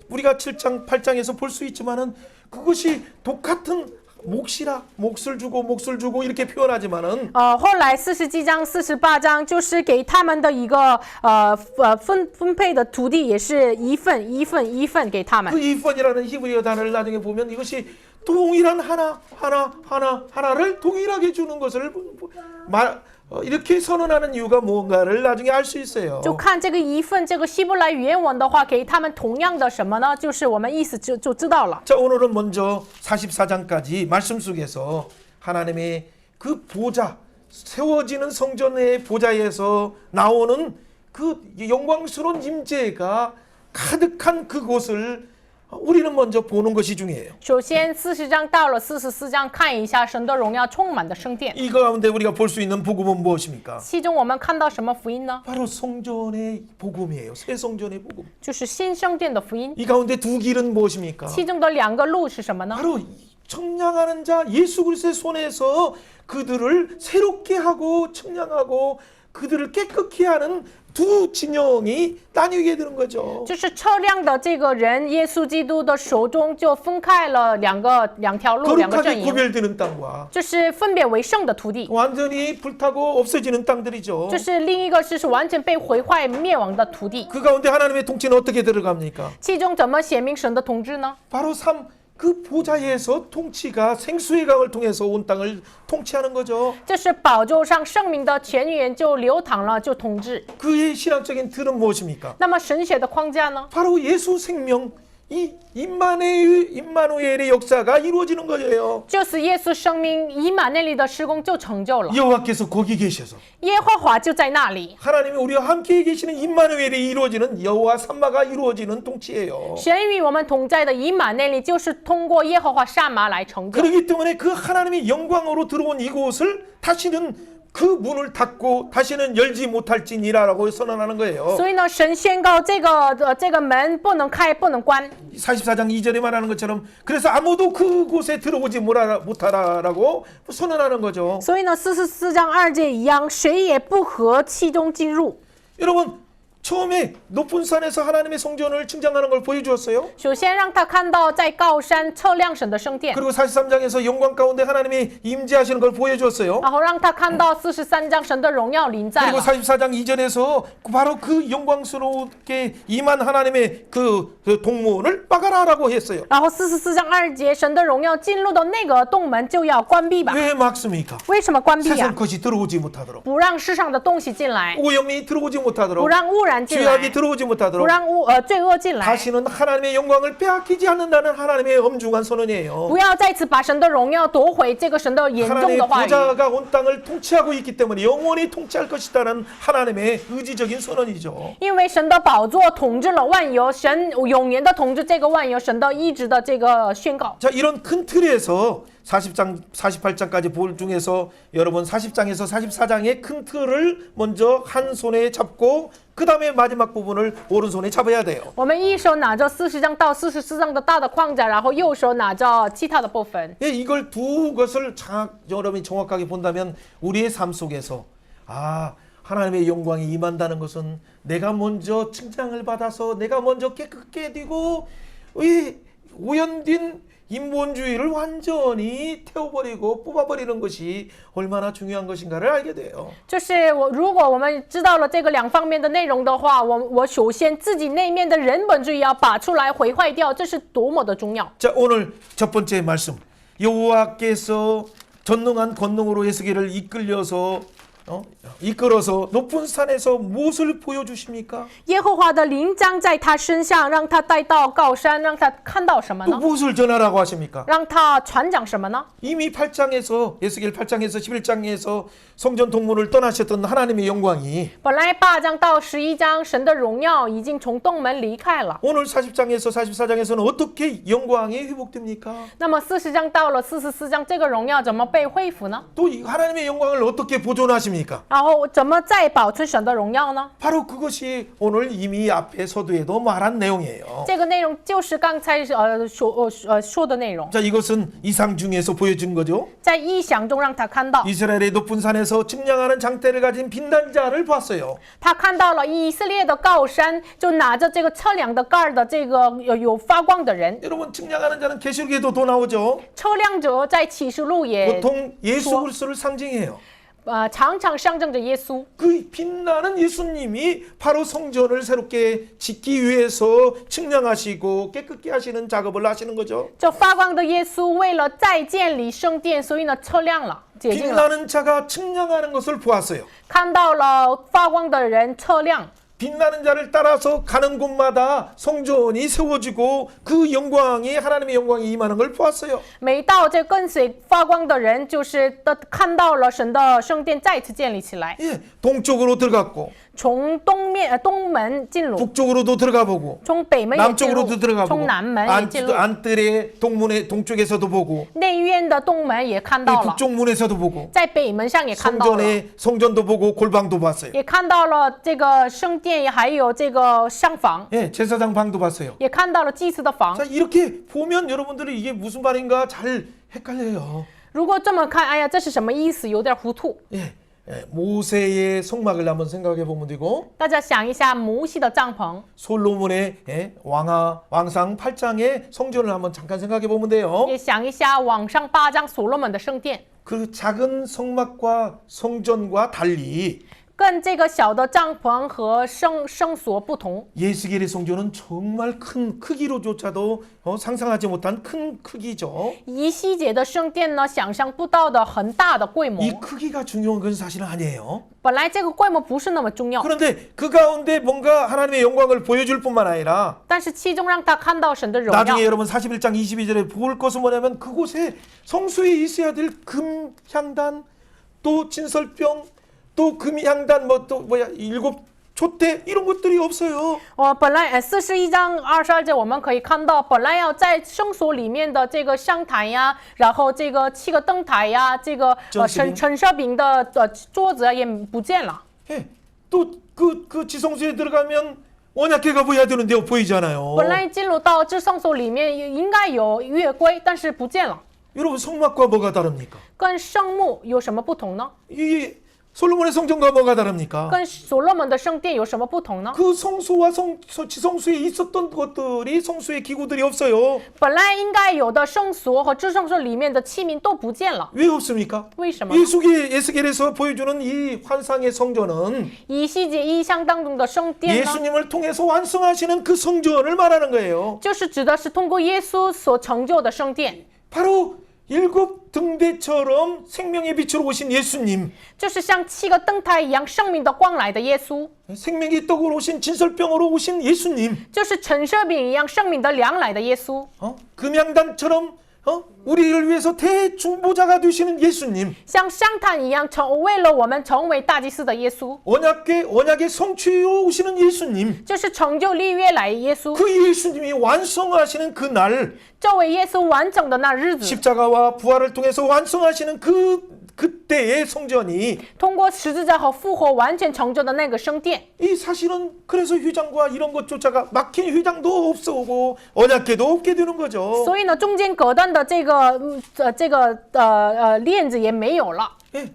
우리가 7장 8장에서 볼 수 있지만은 그것이 똑같은 몫이라 몫을 주고 이렇게 표현하지만은 后来47章、48章就是给他们的一个分配的土地，也是一份一份一份给他们。 그 이펀이라는 히브리어 단어를 나중에 보면 이것이 동일한 하나를 동일하게 주는 것을 이렇게 선언하는 이유가 뭔가를 나중에 알 수 있어요. 就看这个一份，这个希伯来原文的话，给他们同样的什么呢？就是我们意思就知道了。 자, 오늘은 먼저 44장까지 말씀 속에서 하나님의 그 보좌, 세워지는 성전의 보좌에서 나오는 그 영광스러운 임재가 가득한 그곳을 우리는 먼저 보는 것이 중요해요. 首先，40章到了44章，看一下神的荣耀充满的圣殿。 이 가운데 우리가 볼 수 있는 복음은 무엇입니까? 其中我们看到什么福音呢？ 바로 성전의 복음이에요. 새 성전의 복음. 就是新圣殿的福音。 이 가운데 두 길은 무엇입니까? 其中的两个路是什么呢？ 바로 청량하는 자 예수 그리스도의 손에서 그들을 새롭게 하고 청량하고 그들을 깨끗게 하는 두 진영이 나뉘게 되는 거죠. 就是车辆的这个人，耶稣基督的手中就分开了两条路，两个阵 거룩하게 营， 구별되는 땅과 就是分别为圣的土地， 완전히 불타고 없어지는 땅들이죠. 就是另一个是完全被毁坏灭亡的土地。 그 가운데 하나님의 통치는 어떻게 들어갑니까? 其中怎么显明神的统治呢？ 바로 그 보좌에서 통치가 생수의 강을 통해서 온 땅을 통치하는 거죠. 这是宝座上圣明的泉源就流淌了，就统治。 그의 신학적인 틀은 무엇입니까? 那么神学的框架呢？ 바로 예수 생명 이 임마누엘의 역사가 이루어지는 거예요. 就是耶稣生命以马内利的施工就成就了， 여호와께서 거기 계셔서 耶和华就在那里。 하나님이 우리와 함께 계시는 임마누엘이 이루어지는 여호와 삼마가 이루어지는 통치예요. 神与我们同在的以马内利，就是通过耶和华撒玛来成就。 그렇기 때문에 그 하나님의 영광으로 들어온 이곳을 다시는 그 문을 닫고 다시는 열지 못할지니라라고 선언하는 거예요. 所以呢，神宣告这个门不能开，不能关。 44장 2절에 말하는 것처럼 그래서 아무도 그곳에 들어오지 못하라라고 선언하는 거죠. 所以呢，44章2节一样，谁也不和其中进入。 여러분 처음에 높은 산에서 하나님의 성전을 측정하는 걸 보여주었어요. 首先让他看到在高山测量神的圣殿， 그리고 43장에서 영광 가운데 하나님이 임재하시는 걸 보여주었어요. 然后让他看到43章神的荣耀临在 그리고 了。 44장 2절에서 바로 그 영광스럽게 임한 하나님의 그 동문을 막아라라고 했어요. 然后44章2节，神的荣耀进入的那个洞门就要关闭吧？ 왜 막습니까? 为什么关闭呀、 세상 것이 들어오지 못하도록 不让世上的东西进来， 오염이 들어오지 不 못하도록 让污染进来， 죄악이 들어오지 不 못하도록 让罪恶进来， 다시는 하나님의 영광을 빼앗기지 않는다는 하나님의 엄중한 선언이에요. 不要再次把神的荣耀夺回，这个神的严重 하나님의 的话语。 보좌가 온 땅을 통치하고 있기 때문에 영원히 통치할 것이다는 하나님의 의지적인 선언이죠. 因为神的宝座统治了万有，神永远的统治这个万有，神的意志的这个宣告。 자, 이런 큰 틀에서 40장, 48장까지 볼 중에서 여러분 40장에서 44장의 큰 틀을 먼저 한 손에 잡고 그 다음에 마지막 부분을 오른손에 잡아야 돼요. 我们一手拿着40章到44章的大的框架，然后右手拿着其他的部分。 예, 이걸 두 것을 여러분이 정확하게 본다면 우리의 삶 속에서 하나님의 영광이 임한다는 것은 내가 먼저 칭찬을 받아서 내가 먼저 깨끗게 되고 이 오염된 인본주의를 완전히 태워버리고 뽑아버리는 것이 얼마나 중요한 것인가를 알게 돼요. 就是如果我们知道了这个两方面的内容的话，我首先自己那面的人本主义要拔出来毁坏掉，这是多么的重要。 자, 오늘 첫 번째 말씀. 여호와께서 전능한 권능으로 에스겔을 이끌어서 높은 산에서 무엇을 보여주십니까? 耶和华的灵将在他身上，让他带到高山，让他看到什么 또 呢？ 무엇을 전하라고 하십니까? 让他传讲什么呢？ 이미 8장에서 에스겔 8장에서 11장에서 성전 동문을 떠나셨던 하나님의 영광이 本来8章到11章，神的荣耀已经从洞门离开了。 오늘 40장에서 44장에서는 어떻게 영광이 회복됩니까? 那么40章到了44章，这个荣耀怎么被恢复呢？ 또 이 하나님의 영광을 어떻게 보존하십니까? 지킵니까? 然后怎么再保存神的荣耀呢？ 바로 그것이 오늘 이미 앞에 서두에도 말한 내용이에요. 这个内容就是刚才说的内容， 자, 이것은 이상 중에서 보여준 거죠. 在异象中让他看到， 이스라엘의 높은 산에서 측량하는 장대를 가진 빛난 자를 봤어요. 他看到了以色列的高山，就拿着这个测量的盖儿的这个有发光的人。 여러분 측량하는 자는 계시록에도 또 나오죠. 测量者在启示录也 보통 예수 그리스도를 상징해요. 常常象征着耶稣。 그 빛나는 예수님이 바로 성전을 새롭게 짓기 위해서 측량하시고 깨끗게 하시는 작업을 하시는 거죠. 这发光的耶稣为了再建立圣殿，所以呢测量了，洁净了， 빛나는 자가 측량하는 것을 보았어요. 看到了发光的人测量。 빛나는 자를 따라서 가는 곳마다 성전이 세워지고 그 영광이 하나님의 영광이 임하는 걸 보았어요. 每到这跟随发光的人，就是看到了神的圣殿再次建立起来， 예, 동쪽으로 들어갔고 从东门进入， 북쪽으로도 들어가 보고 从北门也进入， 남쪽으로도 들어가 从 보고 南门也进入， 안뜰의 동문의 동쪽에서도 보고 内院的东门也看到了， 북쪽 문에서도 보고 在北门上也看到了， 성전도 보고 골방도 봤어요. 也看到了这个圣殿，还有这个上房， 예, 제사장 방도 봤어요. 也看到了祭司的房 자, 。 이렇게 보면 여러분들이 이게 무슨 말인가 잘 헷갈려요. 如果这么看，哎呀，这是什么意思？有点糊涂。 예, 모세의 성막을 한번 생각해 보면 되고 大家想一下摩西的帐篷， 솔로몬의 왕상 8장의 성전을 한번 잠깐 생각해 보면 돼요. 也想一下往上8章所罗门的圣殿。 그 작은 성막과 성전과 달리 跟这个小的帐篷和圣所不同， 예수겔의 성전은 정말 큰 크기로조차도 상상하지 못한 큰 크기죠. 以西结的圣殿呢，想象不到的很大的规模。 이 크기가 중요한 건 사실은 아니에요. 本来这个规模不是那么重要， 그런데 그 가운데 뭔가 하나님의 영광을 보여줄 뿐만 아니라 但是其中让他看到神的荣耀。 나중에 여러분 41장 22절에 볼 것은 뭐냐면 그곳에 성소에 있어야 될 금 향단 또 진설병 또 금 향단 일곱 촛대 이런 것들이 없어요. 本来41章22节我们可以看到，本来要在圣所里面的这个香坛呀，然后这个7个灯台呀，这个陈设饼的桌子也不见了。 예, 또그 지성소에 들어가면 언약궤가 보여야 되는데 보이잖아요. 本来进入到至圣所里面应该有约柜，但是不见了。 여러분 성막과 뭐가 다릅니까? 跟圣幕有什么不同呢？ 이 솔로몬의 성전과 뭐가 다릅니까? 跟所罗门的圣殿有什么不同呢？ 그 성소와 지성소에 있었던 것들이 성소의 기구들이 없어요. 本来应该有的圣所和至圣所里面的器皿都不见了， 왜 없습니까? 为什么？ 예수겔에서 보여주는 이 환상의 성전은 以西结异象当中的圣殿呢， 예수님을 통해서 완성하시는 그 성전을 말하는 거예요. 就是指的是通过耶稣所成就的圣殿， 바로 7 등대처럼 생명의 빛으로 오신 예수님, 就是像7个灯台一样生命的光来的耶稣， 생명의 떡으로 오신 진설병으로 오신 예수님, 就是陈设饼一样生命的粮来的耶稣， 금양단처럼 우리를 위해서 대중보자가 되시는 예수님, 像香坛一样为了我们成为大祭司的耶稣， 언약의 성취로 오시는 예수님, 就是成就立约来的耶稣， 그 예수님이 완성하시는 그 날, 这位耶稣完整的那日子， 십자가와 부활을 통해서 완성하시는 그때의 성전이 通过十字架和复活完全成就的那个圣殿。 이 사실은 그래서 휘장과 이런 것조차가 막힌 휘장도 없어오고 언약궤도 없게 되는 거죠. 所以呢，中间隔断的这个链子也没有了， 예,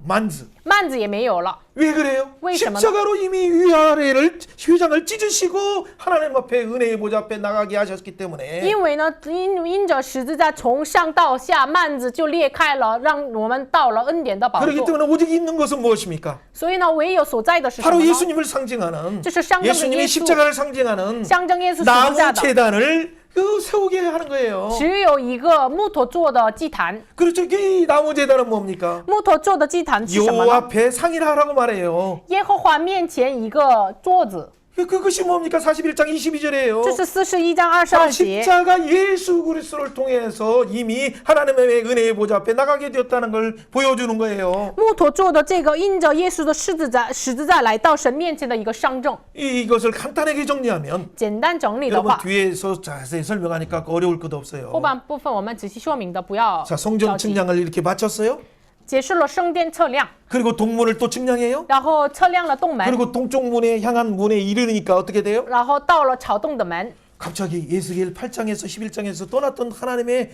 만즈. 幔子也没有了。 왜 그래요? 为什么呢？ 십자가로 이미 위아래를 휘장을 찢으시고 하나님 앞에 은혜의 보좌 앞에 나가게 하셨기 때문에 因为呢，因着十字架从上到下幔子就裂开了，让我们到了恩典的宝 그렇기 座。 때문에 오직 있는 것은 무엇입니까? 所以呢，唯有所在的是什么 바로 呢？ 예수님을 상징하는 就是象征着 예수님이 耶稣， 십자가를 상징하는 象征耶稣十字 나무 架的， 제단을 세우게 하는 거예요. 只有一个木头做的祭坛。 그렇죠. 이 나무 제단은 뭡니까? 木头做的祭坛是什么 요 呢？ 앞에 상이라고 말해요. 耶和华面前一个桌子， 그것이 뭡니까? 41장 22절이에요. 这是41章22节。 십자가 예수 그리스도를 통해서 이미 하나님의 은혜의 보좌 앞에 나가게 되었다는 걸 보여주는 거예요. 木头做的这个印着耶稣的十字架来到神面前的一个象征。 이것을 간단하게 정리하면 简单整理的 여러분 话， 뒤에서 자세히 설명하니까 어려울 것도 없어요. 后半部分我们仔细说明的，不要 자, 성전 着急。 측량을 이렇게 마쳤어요. 结束了圣殿测量， 그리고 동문을 또 측량해요. 然后测量了洞门， 그리고 동쪽 문에 향한 문에 이르니까 어떻게 돼요? 然后到了朝洞的门。 갑자기 예수겔 8장에서 11장에서 떠났던 하나님의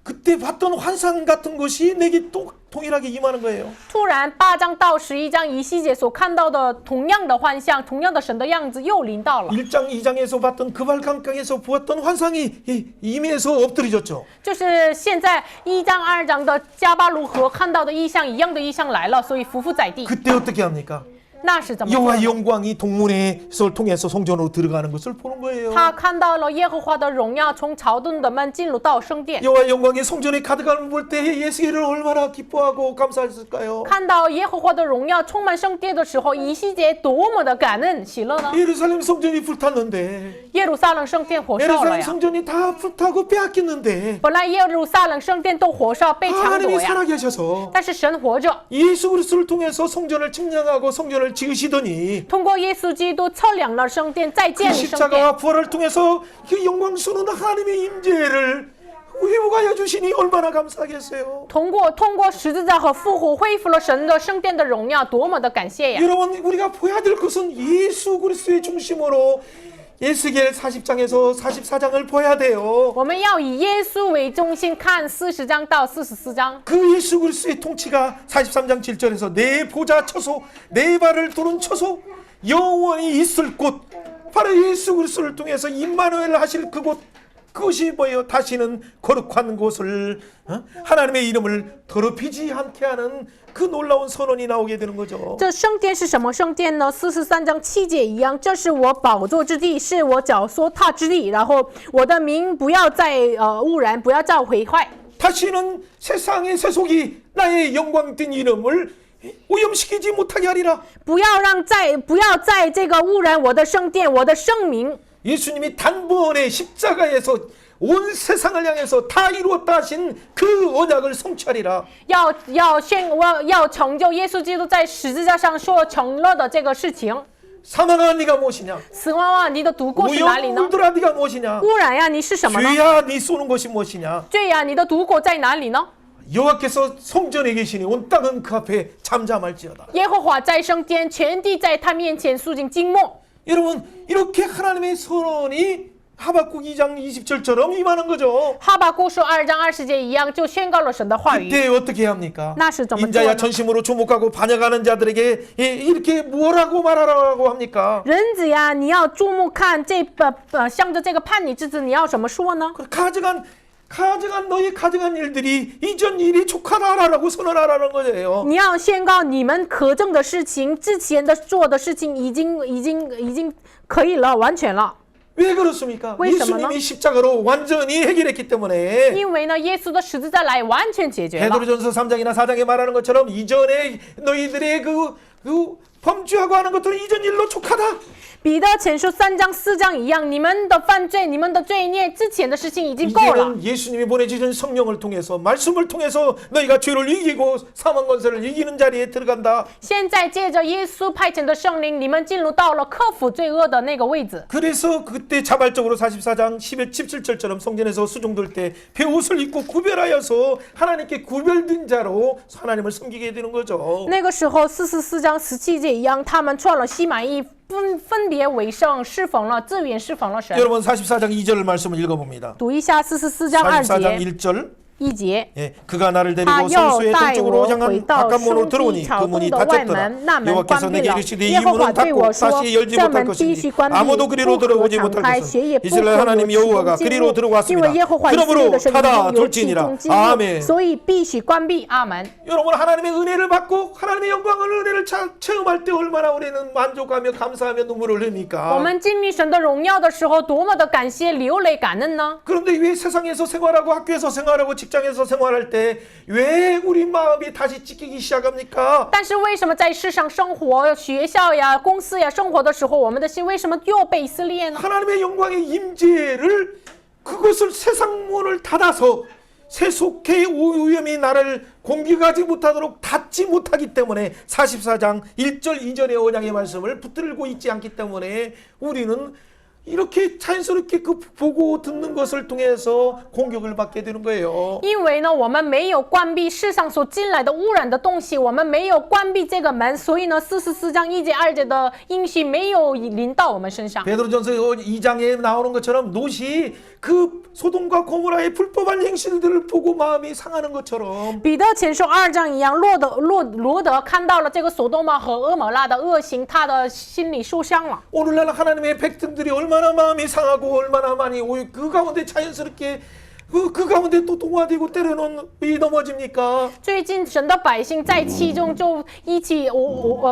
그때 봤던 환상 같은 것이 내게 또 동일하게 임하는 거예요. 突然8章到11章以西结所看到的同样的幻象，同样的神的样子又临到了， 1장 2장에서 봤던 그발강강에서 보았던 환상이 임해서 엎드려졌죠. 就是现在1章2章的加巴卢河看到的异象一样的异象来了，所以匍匐在地。 그때 어떻게 합니까? 那是怎么做 여호와 呢？ 영광이 동문에서 통해서 성전으로 들어가는 것을 보는 거예요. 他看到了耶和华的荣耀从朝洞的门进入到圣殿， 여호와 영광이 성전에 가득함을 볼 때 예수를 얼마나 기뻐하고 감사했을까요? 看到耶和华的荣耀充满圣殿的时候，以西结多么的感恩喜乐呢？ 예루살렘 성전이 불탔는데 耶路撒冷圣殿火烧了 예루살렘 呀！ 성전이 다 불타고 빼앗겼는데 本来耶路撒冷圣殿都火烧被抢夺 하나님이 呀， 살아계셔서 但是神活着， 예수 그리스도를 통해서 성전을 측량하고 성전을 지으시더니 通过耶稣基督测量了圣殿，再 그 建立圣殿。 십자가와 부활을 통해서 그 영광스러운 하나님의 임재를 회복하여 주시니 얼마나 감사하겠어요. 通过十字架和复活，恢复了神的圣殿的荣耀，多么的感谢呀！ 여러분 우리가 보야 될 것은 예수 그리스도의 중심으로 에스겔 40장에서 44장을 보야 돼요. 我们要以耶稣为中心看40章到44章。 그 예수 그리스도의 통치가 43장 7절에서 내 보좌 처소 내 발을 두는 처소 영원히 있을 곳 바로 예수 그리스도를 통해서 임마누엘 하실 그곳 그것이 뭐예요? 다시는 거룩한 곳을 하나님의 이름을 더럽히지 않게 하는 그 놀라운 선언이 나오게 되는 거죠. 这圣殿是什么圣殿呢？43章7节一样，这是我宝座之地，是我脚所踏之地。然后我的名不要再污染，不要再毁坏。 다시는 세상의 세속이 나의 영광된 이름을 오염시키지 못하게 하리라. 不要再这个污染我的圣殿，我的圣名。 예수님이 단번에 십자가에서 온 세상을 향해서 다 이루었다 하신 그 언약을 성취하리라. 要成就耶稣基督在十字架上所成了的这个事情。 사망아 네가 무엇이냐? 死亡啊，你的毒果是哪里呢？ 오염물들아 네가 무엇이냐? 污染呀，你是什么呢？ 죄야 네 쏘는 것이 무엇이냐? 罪呀，你的毒果在哪里呢？ 여호와께서 성전에 계시니 온 땅은 그 앞에 잠잠할지어다. 耶和华在圣殿，全地在他面前肃静静默。 여러분 이렇게 하나님의 선언이 하박국 2장 20절처럼 임하는 거죠. 哈巴谷书2章20节一样，就宣告了神的话语。 그때 어떻게 합니까? 那是怎么做 인자야 呢？ 전심으로 주목하고 반역하는 자들에게 이렇게 뭐라고 말하라고 합니까? 人子呀，你要注目看这向着这个叛逆之子，你要怎么说呢？ 너희 가증한 일들이 이전 일이 족하다라고 선언하라는 거예요. 你要宣告你们可证的事情，之前的做的事情已经可以了，完全了。 왜 그렇습니까? 为什么呢？ 예수님이 십자가로 완전히 해결했기 때문에 因为呢，耶稣的十字架来完全解决了。 베드로전서 3장이나 4장에 말하는 것처럼 이전에 너희들의 그 범죄하고 하는 것들은 이전 일로 족하다. 彼得前书3章4章一样，你们的犯罪、你们的罪孽之前的事情已经够了。 이제는 예수님이 보내주신 성령을 통해서 말씀을 통해서 너희가 죄를 이기고 사망 권세를 이기는 자리에 들어간다. 现在借着耶稣派遣的圣灵，你们进入到了克服罪恶的那个位置。 그래서 그때 자발적으로 44장 17절처럼 성전에서 수종들 때 베옷을 입고 구별하여서 하나님께 구별된 자로 하나님을 섬기게 되는 거죠. 那个时候44章17节一样，他们穿了西满衣，分别为圣，侍奉了自愿侍奉了神。 여러분 44장 2절 말씀을 읽어봅니다. 读一下44章2 44장 节 1절 1节。 예, 그가 나를 데리고 他又 성수의 带 동쪽으로 我回 향한 到 바깥문으로 圣 들어오니 地 그 朝 문이 东的外 닫혔더라. 门，那门 여호와께서 关闭 내게 了。 이르시되 이 耶和华 문은 对我 닫고 说 다시 ：“열지 这 못할 门必须 것이니 关闭， 아무도 不 그리로 可 들어오지 敞 못할 开， 것은 谁也不 이스라엘 可有 하나님 其 여호와가 中进 그리로 入，因为 들어왔습니다. 耶和华以色列 그러므로 的神已 닫아 经由其 둘지니라. 中进入， 아멘. 所以必须关闭。阿门。 여러분 하나님의 은혜를 받고 하나님의 영광을 은혜를 체험할 때 얼마나 우리는 만족하며 감사하며 눈물을 我 흘립니까? 们经历神的荣耀的时候，多么的感谢、流泪、感恩呢？ 그런데 왜 세상에서 생활하고 학교에서 생활하고 직장에서 생활할 때 왜 우리 마음이 다시 찢기기 시작합니까? 但是为什么在世上生活、学校呀、公司呀生活的时候，我们的心为什么又被撕裂呢？ 하나님의 영광의 임재를 그것을 세상 문을 닫아서 세속의 오염이 나를 공격하지 못하도록 닫지 못하기 때문에 44장 1절 2절의 언약의 말씀을 붙들고 있지 않기 때문에 우리는 이렇게 자연스럽게 그 보고 듣는 것을 통해서 공격을 받게 되는 거예요. 因为呢，我们没有关闭世上所进来的污染的东西，我们没有关闭这个门，所以呢，44章1节2节的应许没有临到我们身上。 베드로전서 2장에 나오는 것처럼 롯이 그 소돔과 고모라의 불법한 행실들을 보고 마음이 상하는 것처럼 彼得前书2章一样，罗德看到了这个索多玛和俄摩拉的恶行，他的心里受伤了。 오늘날 하나님의 백성들이 얼마나 마음이 상하고 얼마나 많이 그 가운데 자연스럽게 그 가운데 또 동화되고 때로는 왜 넘어집니까? 最近神的百姓在其中就一起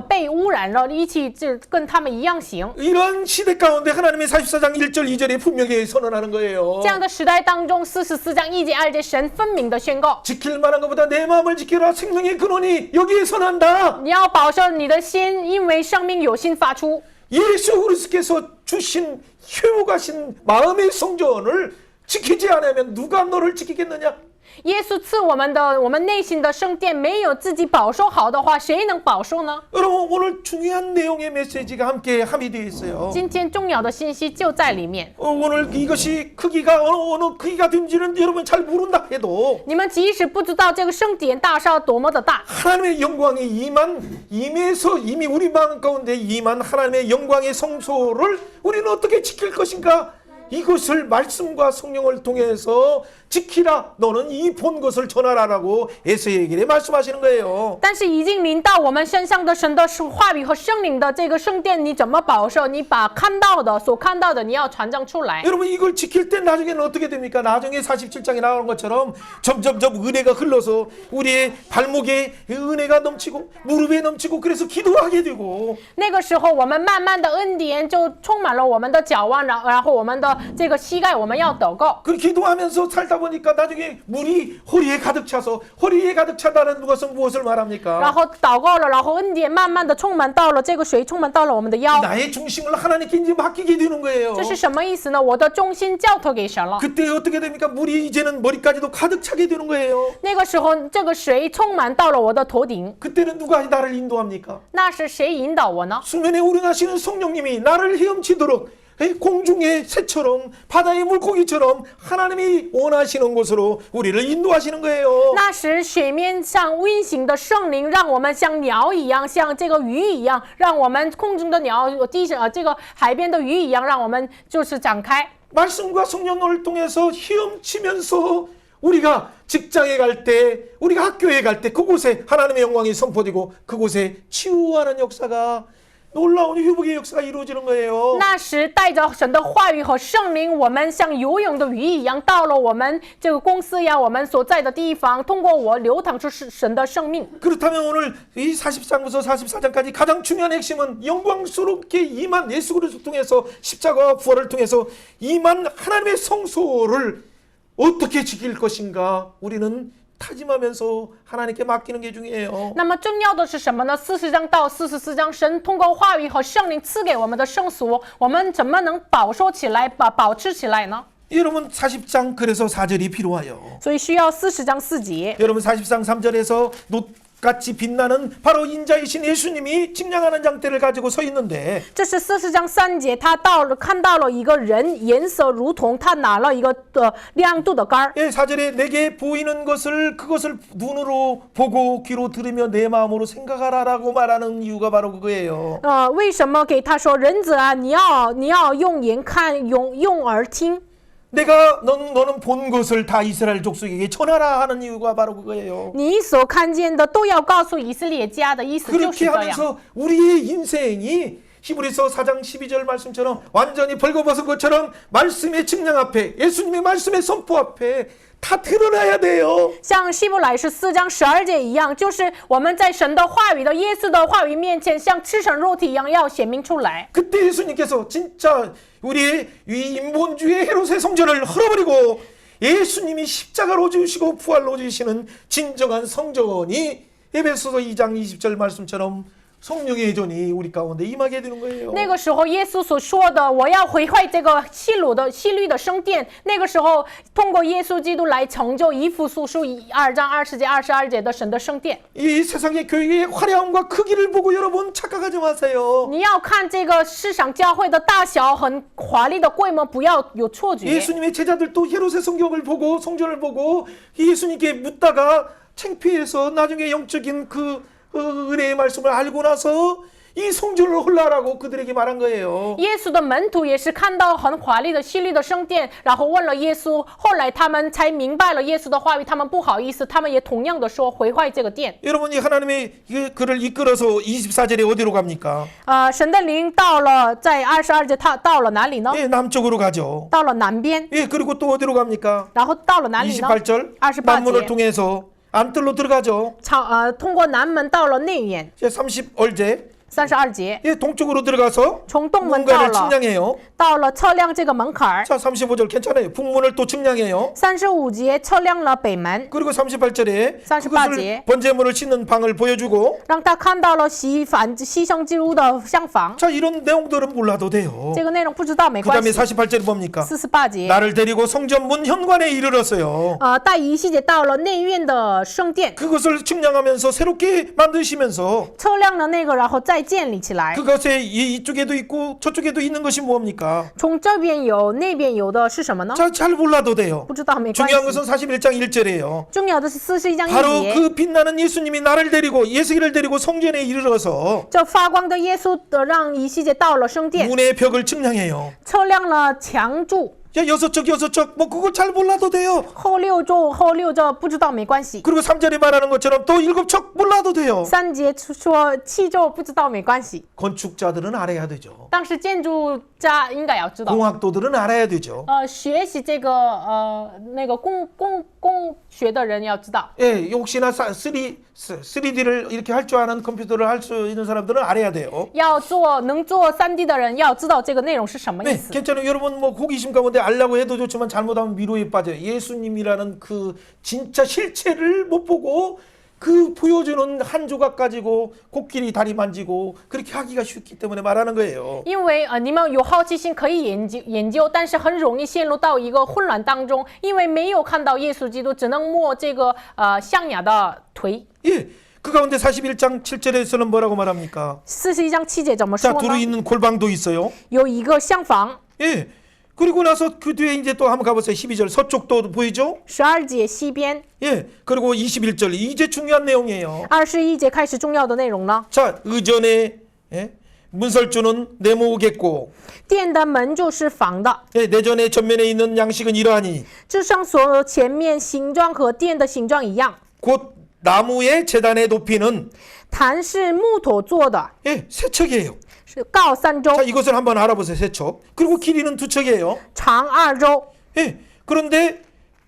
被污染了，一起就跟他们一样行。 이런 시대 가운데 하나님의 44장 1절 2절에 분명히 선언하는 거예요. 这样的时代当中，44章1节2节，神分明的宣告： 지킬 만한 것보다 내 마음을 지켜라. 생명의 근원이 여기에 선한다. 你要保守你的心，因为生命有心发出。 예수 그리스도께서 주신 효가신 마음의 성전을 지키지 않으면 누가 너를 지키겠느냐? 耶稣赐我们内心的圣殿，没有自己保守好的话，谁能保守呢？ 여러분 오늘 중요한 내용의 메시지가 함께 함의되어 있어요. 今天重要的信息就在里面。 오늘 이것이 크기가 어느 크기가 된지는 여러분 잘 모른다 해도 你们即使不知道这个圣殿大小多么的大， 하나님의 영광이 임해서 이미 우리 마음 가운데 임한 하나님의 영광의 성소를 우리는 어떻게 지킬 것인가? 이것을 말씀과 성령을 통해서 지키라. 너는 이 본 것을 전하라라고 에스겔에 말씀하시는 거예요. 但是已经临到我们身上的神的话语和圣灵的这个圣殿，你怎么保守？你把所看到的，你要传扬出来。 여러분 이걸 지킬 때 나중에는 어떻게 됩니까? 나중에 47장에 나오는 것처럼 점점점 은혜가 흘러서 우리의 발목에 은혜가 넘치고 무릎에 넘치고 그래서 기도하게 되고 那个时候，我们慢慢的恩典就充满了我们的脚腕，然后我们的这个膝盖，我们要祷告。 그 기도하면서 살다 보니까 나중에 물이 허리에 가득 차서 허리에 가득 차다는 것은 무엇을 然 말합니까? 后祷告了，然后恩典慢慢的充满到了这个水，充满到了我们的腰。 나의 중심을 하나님께 이제 맡기게 되는 거예요. 这是什么意思呢？我的中心交托给神了。 그때 어떻게 됩니까? 물이 이제는 머리까지도 가득 차게 되는 거예요. 那个时候，这个水充满到了我的头顶。 그때는 누가 나를 인도합니까? 那是谁引导我呢？ 수면에 운행하시는 성령님이 나를 헤엄치도록 공중의 새처럼 바다의 물고기처럼 하나님이 원하시는 곳으로 우리를 인도하시는 거예요. 那时水面上运行的圣灵，让我们像鸟一样，像这个鱼一样，让我们空中的鸟，这个海边的鱼一样，让我们就是展开。 말씀과 성령을 통해서 헤엄치면서 우리가 직장에 갈 때, 우리가 학교에 갈 때 그곳에 하나님의 영광이 선포되고 그곳에 치유하는 역사가 놀라운 회복의 역사가 이루어지는 거예요. 那时带着神的话语和圣灵，我们像游泳的鱼一样，到了我们这个公司呀，我们所在的地方，通过我流淌出神的生命。 그렇다면 오늘 이 40장부터 44장까지 가장 중요한 핵심은 영광스럽게 임한 예수 그리스도를 통해서 십자가와 부활을 통해서 임한 하나님의 성소를 어떻게 지킬 것인가 우리는 타짐하면서 하나님께 맡기는 게 중요해요. 那么重要的是什么呢？40章到44章，神通过话语和圣灵赐给我们的圣所，我们怎么能保守起来、保持起来呢？ 여러분 40장 그래서 4절이 필요해요. 所以需要40章4节。 여러분 40장 3절에서 같이 빛나는 바로 인자이신 예수님이 측량하는 장대를 가지고 서 있는데 这是40章3节，他看到了一个人，颜色如同他拿了一个亮度的杆。 예, 4절에 내게 보이는 것을 그것을 눈으로 보고 귀로 들으며 내 마음으로 생각하라라고 말하는 이유가 바로 그거예요. 为什么给他说人子啊，你要用眼看，用耳听？ 내가 너는 본 것을 다 이스라엘 족속에게 전하라 하는 이유가 바로 그거예요. 你所看见的都要告诉以色列家的意思就是 그렇게 这样。 하면서 우리의 인생이 히브리서 4장 12절 말씀처럼 완전히 벌거벗은 것처럼 말씀의 측량 앞에 예수님의 말씀의 선포 앞에 다 드러나야 돼요. 像希伯来书4章12节一样，就是我们在神的话语的耶稣的话语面前，像赤身肉体一样，要显明出来。 그때 예수님께서 진짜 우리의 이 인본주의 헤롯의 성전을 헐어버리고 예수님이 십자가로 지으시고 부활로 지으시는 진정한 성전이 에베소서 2장 20절 말씀처럼 성령의 전이 우리 가운데 임하게 되는 거예요. 那个时候，耶稣所说的“我要毁坏这个希律的圣殿”，那个时候通过耶稣基督来成就以弗所书2章20节、22节的神的圣殿。 이 세상의 교회의 화려함과 크기를 보고 여러분 착각하지 마세요. 你要看这个市场教会的大小很华丽的规模，不要有错觉。 예수님의 제자들도 헤롯의 성경을 보고 성전을 보고 예수님께 묻다가 창피해서 나중에 영적인 그 은혜의 말씀을 알고 나서 이 성전을 홀라라고 그들에게 말한 거예요. 耶稣的门徒也是看到很华丽的希律的圣殿，然后问了耶稣，后来他们才明白了耶稣的话语，他们不好意思，他们也同样的说毁坏这个殿。 여러분이 하나님의 그를 이끌어서 24절에 어디로 갑니까? 神的灵到了在22节，他到了哪里呢？ 예, 남쪽으로 가죠. 到了南边， 예, 그리고 또 어디로 갑니까? 然后到了哪里呢？ 28절 28 남문을 节， 통해서 안뜰로 들어가죠. 通过南门到了内院。 예, 30얼제 32节， 예, 동쪽으로 들어가서 从东门 뭔가를 到了 측량해요. 到了测量这个门槛儿。 자, 35절 괜찮아요. 북문을 또 측량해요. 35节测量了北门， 그리고 38절에 38 그것을 제. 번제물을 씻는 방을 보여주고 让他看到了牺牲祭物的厢房。 자, 이런 내용들은 몰라도 돼요. 这个内容不知道没 그 关 다음에 系。 48절이 뭡니까? 48节， 나를 데리고 성전 문 현관에 이르렀어요. 带以西结到了内院的圣殿， 그것을 측량하면서 새롭게 만드시면서 测量了那个，然后再建立起来。 그것에 이쪽에도 있고 저쪽에도 있는 것이 뭡니까? 从这边有那边有的是什么呢？ 자, 잘 몰라도 돼요. 不知道没关 중요한 系。 것은 41장 1절이에요. 重要的是41章 바로 1节， 그 빛나는 예수님이 나를 데리고 예수기를 데리고 성전에 이르러서 这发光的耶稣的让以西结到了圣殿， 문의 벽을 측량해요. 测量了墙柱。 야, 6쪽 뭐 그거 잘 몰라도 돼요. 后六这不知道没关系。 그리고 3절에 말하는 것처럼 또 7척 몰라도 돼요. 3节说七咒不知道没关系， 건축자들은 알아야 되죠. 但是建筑家应该要知道。 공학도들은 알아야 되죠. 学习这个那个工学的人要知道。 예, 혹시나 3D를 이렇게 할 줄 아는 컴퓨터를 할 수 있는 사람들은 알아야 돼요. 能做3D 的人要知道这个内容是什么意 네, 思。 괜찮아요. 여러분 뭐 호기심 가운데 알라고 해도 좋지만 잘못하면 미로에 빠져요. 예수님이라는 그 진짜 실체를 못 보고 그 보여주는 한 조각 가지고 코끼리 다리 만지고 그렇게 하기가 쉽기 때문에 말하는 거예요. 因为你们有好奇心可以研究，但是很容易陷入到一个混乱当中，因为没有看到耶稣基督，只能摸这个象牙的腿。 예, 그 가운데 41장 7절에서는 뭐라고 말합니까? 41章7节怎么说 자, 둘이 呢？ 있는 골방도 있어요. 有一个厢房。 예, 그리고 나서 그 뒤에 이제 또 한번 가보세요. 12절 서쪽도 보이죠? 12节西边， 예, 그리고 21절 이제 중요한 내용이에요. 21节开始重要的内容了。 자, 의전에 예? 문설주는 네모겠고 殿的门就是房的， 예, 내전의 전면에 있는 양식은 이러하니 这上所前面形状和殿的形状一样。 곧 나무의 재단의 높이는 坛是木头做的， 예, 세 척이에요. 是高3周 자, ， 이것을 한번 알아보세요. 세 척. 그리고 길이는 두 척이에요. 长2周。 예, 그런데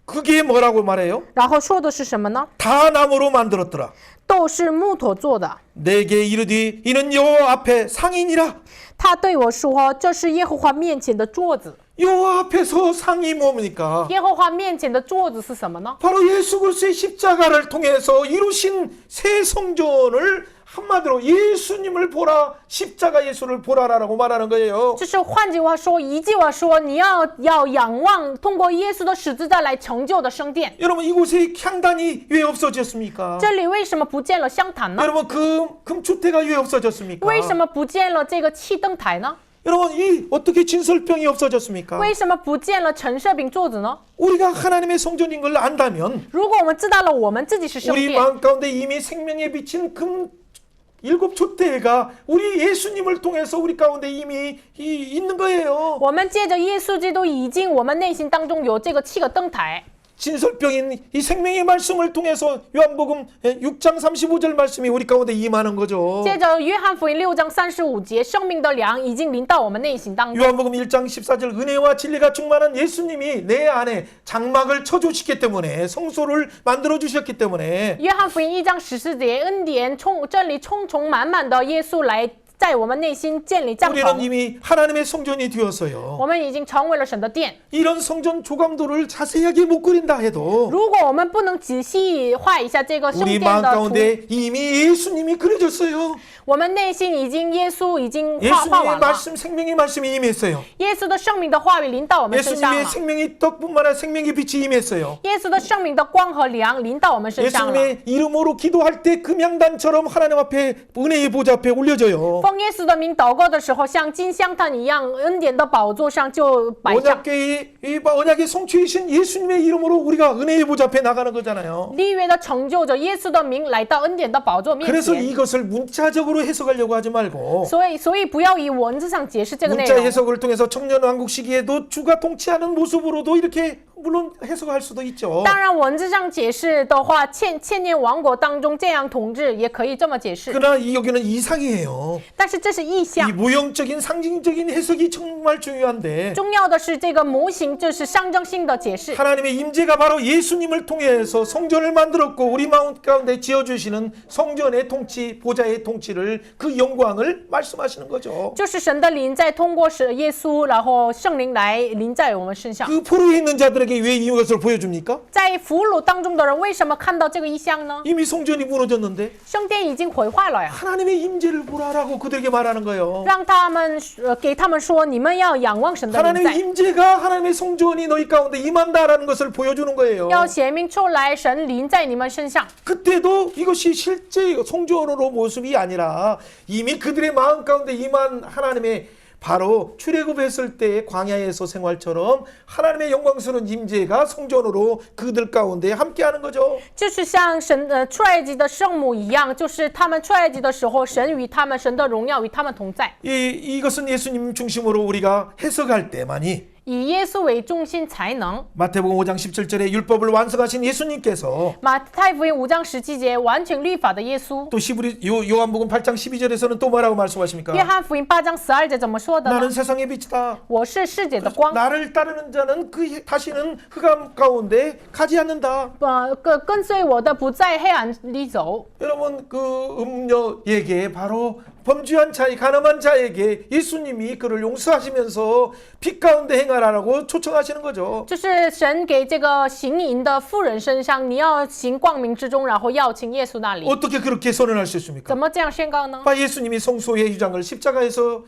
그게 뭐라고 말해요? 然后说的是什么呢？ 다 나무로 만들었더라. 都是木头做的。 내게 이르디 이는 여호와 앞에 상인이라. 他对我说：“这是耶和华面前的桌子。 여호와 앞에서 상이 뭡니까? 耶和华面前的桌子是什么呢？ 바로 예수 그리스도의 십자가를 통해서 이루신 새 성전을 한마디로 예수님을 보라, 십자가 예수를 보라라고 말하는 거예요. 就是换句话说，一句话说，你要仰望通过耶稣的十字架来成就的圣殿。 여러분 이곳에 향단이 왜 없어졌습니까? 这里为什么不见了香坛呢？ 여러분 금주태가 왜 없어졌습니까? 为什么不见了这个气灯台呢？ 여러분 이 어떻게 진설병이 없어졌습니까? 为什么不见了陈设饼桌子呢？ 우리가 하나님의 성전인 걸 안다면 如果我们知道了我们自己是圣 우리 殿， 마음 가운데 이미 생명에 비친 금 일곱 촛대가 우리 예수님을 통해서 우리 가운데 이미 있는 거예요. 我们借着耶稣基督，已经我们内心当中有这个7个灯台。 진설병인 이 생명의 말씀을 통해서 요한복음 6장 35절 말씀이 우리 가운데 임하는 거죠. 接着约翰福音6章35节，生命的粮已经临到我们内心当中。 요한복음 1장 14절 은혜와 진리가 충만한 예수님이 내 안에 장막을 쳐주시기 때문에 성소를 만들어 주셨기 때문에 约翰福音1章14节，恩典真理充满满的耶稣来在我们内心建立帐 우리는 篷， 이미 하나님의 성전이 되었어요. 我们已经成为了神的殿。 이런 성전 조각도를 자세하게 못 그린다 해도 如果我们不能仔细画一下这个圣 우리 殿 마음 的图， 가운데 이미 예수님이 그려졌어요. 我们内心已经耶稣已经画 예수님의 完了， 말씀, 생명의 말씀이 임했어요. 耶稣的生命的话语临到我们身上 예수님의 了， 생명의 떡뿐만 아니라 생명의 빛이 임했어요. 耶稣的生命的光和粮临到我们身上了。 예수님의 이름으로 기도할 때 금양단처럼 하나님 앞에 은혜의 보좌 앞에 올려져요. 奉耶稣的名祷告的时候，像金香坛一样，恩典的宝座上就摆上。 언약의 성취이신 예수님의 이름으로 우리가 은혜의 보좌 앞에 나가는 거잖아요. 立约的成就者耶稣的名来到恩典的宝座面 그래서 前。 이것을 문자적으로 해석하려고 하지 말고 所以不要以文字上解释这个内 문자 容。 해석을 통해서 청년 왕국 시기에도 주가 통치하는 모습으로도 이렇게 물론 해석할 수도 있죠. 当然，文字上解释的话，千年王国当中这样统治也可以这么解释， 그러나 여기는 이상이에요. 但是这是意 이 象。 모형적인 상징적인 해석이 정말 중요한데 重要的是这个模型，这是象征性的解释。 하나님의 임재가 바로 예수님을 통해서 성전을 만들었고 우리 마음 가운데 지어주시는 성전의 통치, 보좌의 통치를 그 영광을 말씀하시는 거죠. 就是神的灵在通过是耶稣，然后圣灵来临在我们身上。 그 포로에 있는 자들에게 왜 이것을 보여줍니까? 在俘虏当中的人为什么看到这个异象呢？ 이미 성전이 무너졌는데 圣殿已经毁坏了呀， 하나님의 임재를 보라라고 그들에게 말하는 거예요. 让他们给他们说，你们要仰望神的灵 하나님의 在， 임재가 하나님의 성전이 너희 가운데 임한다라는 것을 보여주는 거예요. 要显明出来神灵在你们身上。 그때도 이것이 실제 성전으로 모습이 아니라 이미 그들의 마음 가운데 임한 하나님의 바로 출애굽했을 때의 광야에서 생활처럼 하나님의 영광스러운 임재가 성전으로 그들 가운데 함께하는 거죠. 就是像神出埃及的圣母一样，就是他们出埃及的时候，神与他们，神的荣耀与他们同在。 이것은 예수님 중심으로 우리가 해석할 때만이 以耶稣为中心才能。 마태복음 5장 17절에 율법을 완성하신 예수님께서 马太福音5章17节完成律法的耶稣。 또 요한복음 8장 12절에서는 또 뭐라고 말씀하십니까? 约翰福音8章12节怎么说的呢？ 나는 세상의 빛이다. 我是世界的光， 나를 따르는 자는 다시는 흑암 가운데 가지 않는다. 跟随我的不在黑暗里走。 여러분 그 음녀에게 바로 범죄한 자의 가늠한 자에게 예수님이 그를 용서하시면서 빛 가운데 행하라고 초청하시는 거죠. 就是神给这个行淫的妇人身上，你要行光明之中，然后要请耶稣那里。 어떻게 그렇게 선언할 수 있습니까? 怎么这样宣告呢？ 봐 예수님이 성소의 휴장을 십자가에서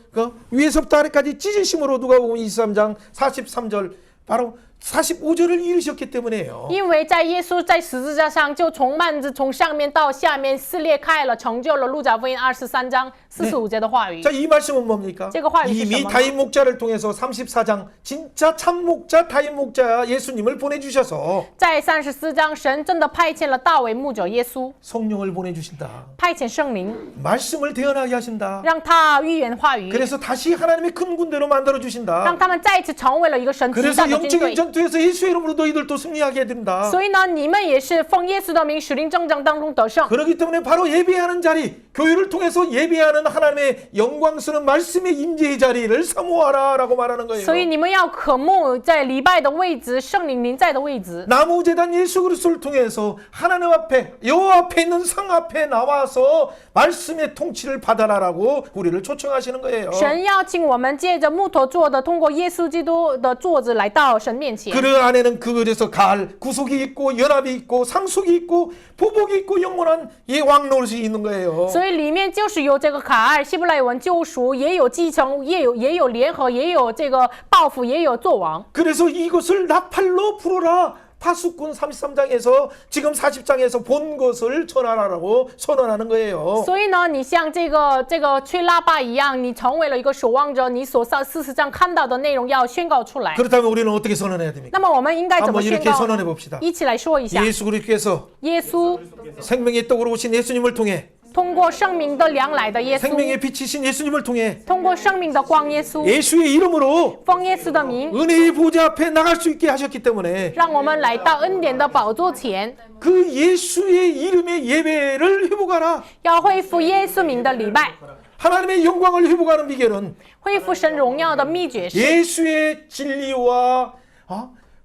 위에서부터 아래까지 찢으심으로 누가복음 23장 43절 바로 45절을 이루셨기 때문에요. 因为在耶稣在十字架上就从幔子从上面到下面撕裂开了，成就了路加福音23章45节的话语。 자, 이 말씀은 뭡니까? 这个话语是什么呢？ 이미 다임 목자를 통해서 34장 진짜 참 목자 다임 목자 예수님을 보내주셔서 在34章，神真的派遣了大卫牧者耶稣， 성령을 보내주신다. 派遣圣灵， 말씀을 태어나게 하신다. 让他预言话语， 그래서 다시 하나님의 큰 군대로 만들어 让 주신다. 他们再次成为了一个神极 그래서 大的军 영적인 队。 전투에서 예수의 이름으로 너희들도 승리하게 해드린다. 所以呢，你们也是奉耶稣的名，使灵征战当中得胜。 그렇기 때문에 바로 예배하는 자리, 교회를 통해서 예배하는 하나님의 영광스러운 말씀의 임재의 자리를 사모하라라고 말하는 거예요. 所以你们要渴慕在礼拜的位置，圣灵临在的位置。 나무제단 예수 그리스도를 통해서 하나님 앞에 여호와 앞에 있는 상 앞에 나와서 말씀의 통치를 받아라라고 우리를 초청하시는 거예요. 神邀请我们借着木头做的，通过耶稣基督的座子来到神面前。 그 안에는 그래서 가을 구속이 있고 연합이 있고 상속이 있고 보복이 있고 영원한 이 왕노릇이 있는 거예요. 所以里面就是有这个卡尔希伯来文救赎，也有继承，也有联合，也有这个报复，也有作王。 그래서 이것을 나팔로 불어라. 파수꾼 33장에서 지금 40장에서 본 것을 전하라고 선언하는 거예요. 所以呢，你像这个吹喇叭一样，你成为了一个守望者，你所上40章看到的内容要宣告出来。 그렇다면 우리는 어떻게 선언해야 됩니까? 那么我们应该怎么 한번 宣 이렇게 告 선언해 呢？ 봅시다. 一起来说一下， 예수 그리스도께서 耶稣 생명의 떡으로 오신 예수님을 통해 通过生命的粮来的耶稣， 생명의 빛이신 예수님을 통해 通过生命的光耶稣， 예수의 이름으로 奉耶稣的名， 은혜의 보좌 앞에 나갈 수 있게 하셨기 때문에 让我们来到恩典的宝座前， 그 예수의 이름의 예배를 회복하라. 要恢复耶稣名的礼拜， 하나님의 영광을 회복하는 비결은 恢复神荣耀的秘诀是 예수의 진리와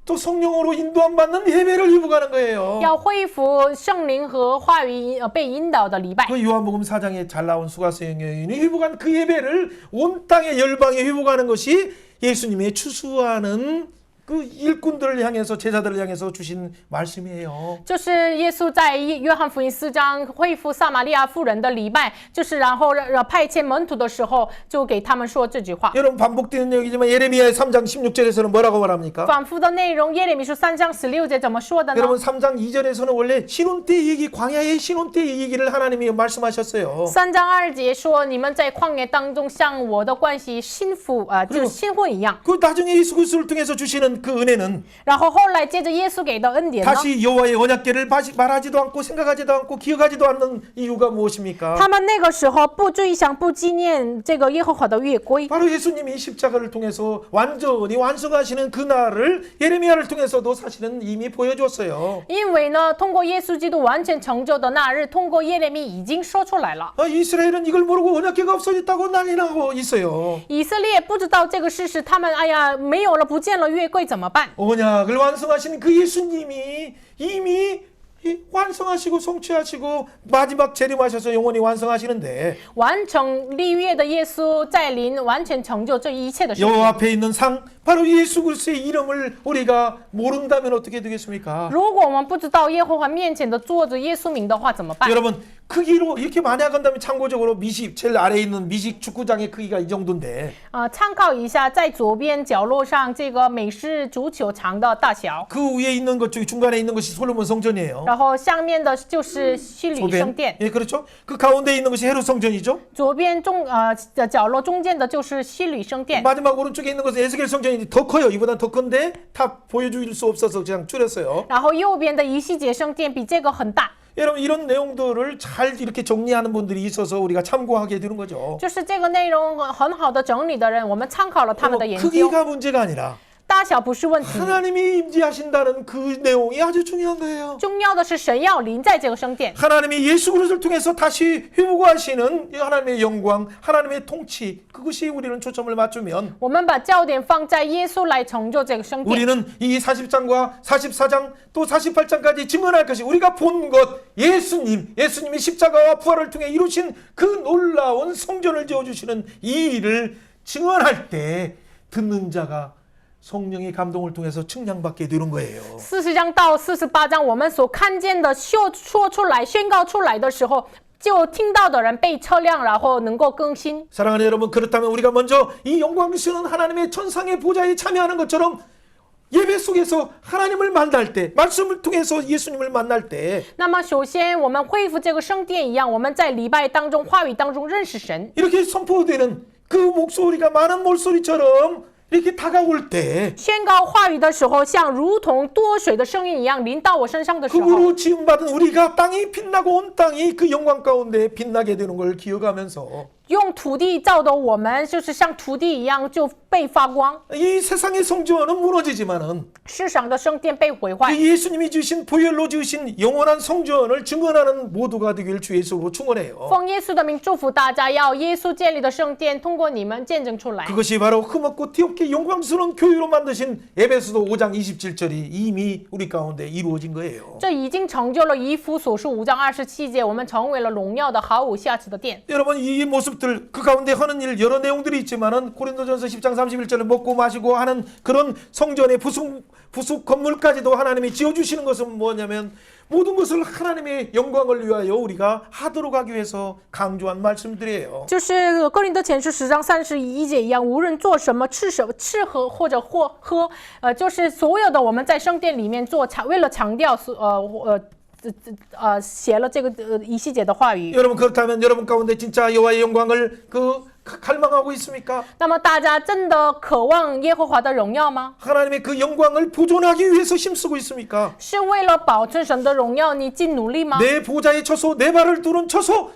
또 성령으로 인도함 받는 예배를 회복하는 거예요. 要恢复圣灵和话语被引导的礼拜。 그 요한복음 4장에 잘 나온 수가성 여인이 회복한 그 예배를 온 땅의 열방에 회복하는 것이 예수님의 추수하는 그 일꾼들을 향해서 제자들을 향해서 주신 말씀이에요. 就是耶稣在约翰福音4章恢复撒玛利亚妇人的礼拜，就是然后派遣门徒的时候，就给他们说这句话。 여러분 반복되는 얘기지만 예레미야 3장 16절에서는 뭐라고 말합니까? 反复的内容，耶利米书3章16节怎么说的呢？ 여러분 3장 2절에서는 원래 신혼 때 얘기, 광야의 신혼 때 얘기를 하나님이 말씀하셨어요. 3章2节说，你们在旷野当中像我的关系新妇就是新婚一样。 그 나중에 예수 그리스도를 통해서 주시는 그 은혜는 然后后来接着耶稣给的恩典呢？ 다시 여호와의 언약궤를 말하지도 않고 생각하지도 않고 기억하지도 않는 이유가 무엇입니까? 他们那个时候不追想、不纪念这个耶和华的约规， 바로 예수님이 십자가를 통해서 완전히 완성하시는 그날을 예레미야를 통해서도 사실은 이미 보여줬어요. 因为呢，通过耶稣基督完全成就的那日，通过耶利米已经说出来了。 이스라엘은 이걸 모르고 언약궤가 없어졌다고 난리 나고 있어요. 以色列不知道这个事实，他们哎呀没有了，不见了约柜怎么办？ 언약을 완성하신 그 예수님이 이미 완성하시고 성취하시고 마지막 재림하셔서 영원히 완성하시는데 完成立约的耶稣在临完全成就这一切的事 여호와 情。 앞에 있는 상 바로 예수 그리스도의 이름을 우리가 모른다면 어떻게 되겠습니까? 如果我们不知道耶和华面前的坐着耶稣名的话怎么办？ 여러분 크기로 이렇게 많이 한다면 참고적으로 미식 제일 아래에 있는 미식 축구장의 크기가 이 정도인데 参考一下，在左边角落上这个美式足球场的大小， 그 위에 있는 것 중에 중간에 있는 것이 솔로몬 성전이에요. 然后下面的就是希律圣 左边 殿， 예 그렇죠. 그 가운데 있는 것이 헤롯 성전이죠. 左边的角落中间的就是希律圣殿， 마지막 오른쪽에 있는 것은 에스겔 성전이 더 커요. 이보다 더 큰데 다 보여줄 수 없어서 그냥 줄였어요. 然后右边的以西结圣殿比这个很大。 여러분 이런 내용들을 잘 이렇게 정리하는 분들이 있어서 우리가 참고하게 되는 거죠. 就是这个内容很好的整理的人，我们参考了他们的研究， 크기가 문제가 아니라 大小不是问题， 하나님이 임재하신다는 그 내용이 아주 중요한 거예요. 重要的是神要临在这个圣殿。 하나님이 예수 그리스도를 통해서 다시 회복하시는 하나님의 영광, 하나님의 통치 그것이 우리는 초점을 맞추면 我们把焦点放在耶稣来成就这个圣殿， 우리는 이 40장과 44장 또 48장까지 증언할 것이 우리가 본 것 예수님이 십자가와 부활을 통해 이루신 그 놀라운 성전을 지어주시는 이 일을 증언할 때 듣는 자가 성령의 감동을 통해서 측량받게 되는 거예요. 40章到48章，我们所看见的说出来、宣告出来的时候，就听到的人被测量，然后能够更新。 사랑하는 여러분, 그렇다면 우리가 먼저 이 영광스러운 하나님의 천상의 보좌에 참여하는 것처럼 예배 속에서 하나님을 만날 때, 말씀을 통해서 예수님을 만날 때 那么，首先我们恢复这个圣殿一样，我们在礼拜当中、话语当中认识神。 이렇게 선포되는 그 목소리가 많은 mol소리처럼 이렇게 다가올 때 宣告话语的时候，像如同多水的声音一样临到我身上的时候， 흙으로 지음받은 우리가 땅이 빛나고 온 땅이 그 영광 가운데 빛나게 되는 걸 기억하면서 用土地造的我们，就是像土地一样就被发光。 이 세상의 성전은 무너지지만은 世上的圣殿被毁 그 坏， 예수님이 주신 보혈로 지으신 영원한 성전을 증언하는 모두가 되길 주 예수로 축원해요. 奉耶稣的名祝福大家，要耶稣建立的圣殿通过你们见证出来。 그것이 바로 흠없고 티없게 영광스러운 교회로 만드신 에베소서 5장 27절이 이미 우리 가운데 이루어진 거예요. 这已经成就了以弗所书5章27节，我们成为了荣耀的毫无瑕疵的殿。 여러분 이 모습들 그 가운데 하는 일 여러 내용들이 있지만은 고린도전서 10장 31절에 먹고 마시고 하는 그런 성전의 부속 건물까지도 하나님이 지어주시는 것은 뭐냐면 모든 것을 하나님의 영광을 위하여 우리가 하도록 하기 위해서 강조한 말씀들이에요. 就是哥林多前书10章31节一样，无论做什么，吃喝或者喝，就是所有的我们在圣殿里面做，为了强调写了这个以西结的话语。 여러분 그렇다면 여러분 가운데 진짜 여호와의 영광을 갈망하고 있습니까? 那么大家真的渴望耶和华的荣耀吗？ 하나님의 그 영광을 보존하기 위해서 힘쓰고 있습니까? 是为了保存神的荣耀，你尽努力吗？ 내 보좌에 쳐서 내 발을 두른 쳐서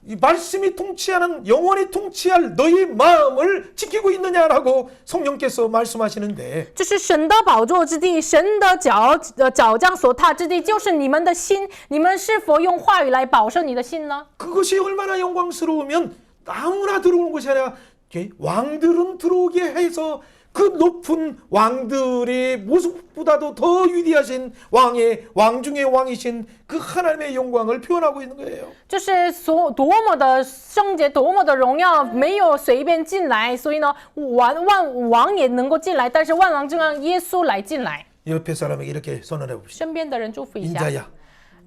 이 말씀이 통치하는 영원히 통치할 너희 마음을 지키고 있느냐라고 성령께서 말씀하시는데 这是神的宝座之地，神的脚将所踏之地，就是你们的心。你们是否用话语来保守你的心呢？ 그것이 얼마나 영광스러우면 아무나 들어오는 것이 아니라 왕들은 들어오게 해서 그 높은 왕들의 모습보다도 더 위대하신 왕 중의 왕이신 그 하나님의 영광을 표현하고 있는 거예요. 就是多么的圣洁，多么的荣耀，没有随便进来，所以呢，万王也能够进来，但是万王就让耶稣来进来。 옆에 사람에게 이렇게 선언해 봅시다. 身边的人祝福一下， 인자야,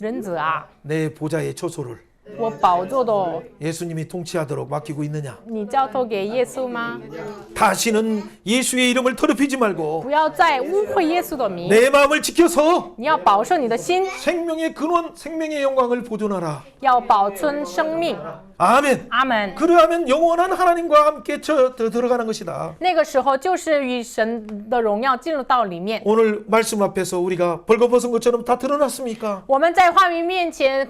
人子啊， 내 보좌의 초소를 我宝座的 예수님이 통치하도록 맡기고 있느냐? 你交托给耶稣吗？ 다시는 예수의 이름을 더럽히지 말고 不要再污秽耶稣的名， 내 마음을 지켜서 你要保守你的心， 생명의 근원, 생명의 영광을 보존하라. 要保存生命。 아멘. 阿门。 그러하면 영원한 하나님과 함께 들어가는 것이다. 那个时候就是与神的荣耀进入到里面。 오늘 말씀 앞에서 우리가 벌거벗은 것처럼 다 드러났습니까? 我们在话语面前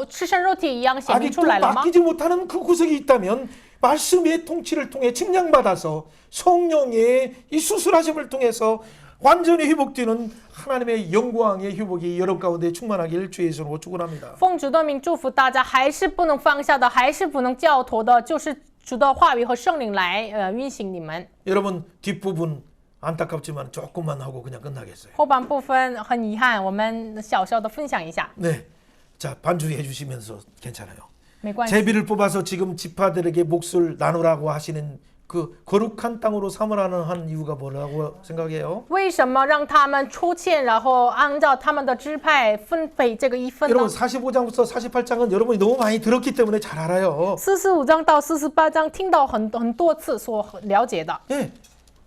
赤身肉体一样显明 아직도 出来了吗？ 맡기지 못하는 그 구석이 있다면 말씀의 통치를 통해 측량받아서 성령의 이 수술하심을 통해서 완전히 회복되는 하나님의 영광의 회복이 여러분 가운데 충만하길 주의 이름으로 축원합니다. 奉主的名祝福大家，还是不能放下的，还是不能教托的，就是主的话语和圣灵来运行你们。 여러분 뒷부분 안타깝지만 조금만 하고 그냥 끝나겠어요. 后半部分很遗憾，我们小小的分享一下， 네, 자 반주해 주시면서 괜찮아요. 没关系。 제비를 뽑아서 지금 지파들에게 몫을 나누라고 하시는 그 거룩한 땅으로 삼으라는 한 이유가 뭐라고 생각해요? 为什么让他们出欠，然后按照他们的支派分配这个一份呢 여러분 45장부터 48장은 여러분이 너무 많이 들었기 때문에 잘 알아요. ？45章到48章听到很多次所了解的， 예,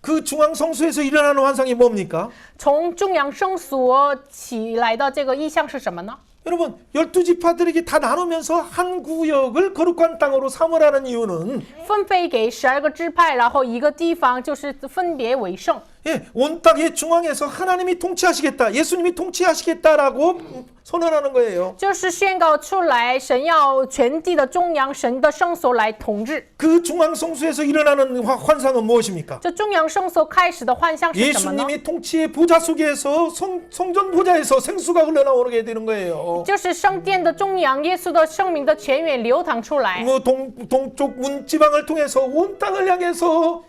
그 중앙 성수에서 일어나는 환상이 뭡니까? 从中央圣所起来的这个意象是什么呢？ 여러분 12지파들에게 다 나누면서 한 구역을 거룩한 땅으로 삼으라는 이유는 分配给12个支派，然后一个地方就是分别为圣。 예, 온 땅의 중앙에서 하나님이 통치하시겠다, 예수님이 통치하시겠다라고 선언하는 거예요. 就是宣告出来，神要全地的中央，神的圣所来统治。 그 중앙 성수에서 일어나는 환상은 무엇입니까? 这中央圣所开始的幻象是什么呢？ 예수님이 통치의 보좌 속에서 성전 보좌에서 생수가 흘러나오게 되는 거예요. 就是圣殿的中央，耶稣的生命的泉源流淌出来。 뭐 동쪽 문지방을 통해서 온 땅을 향해서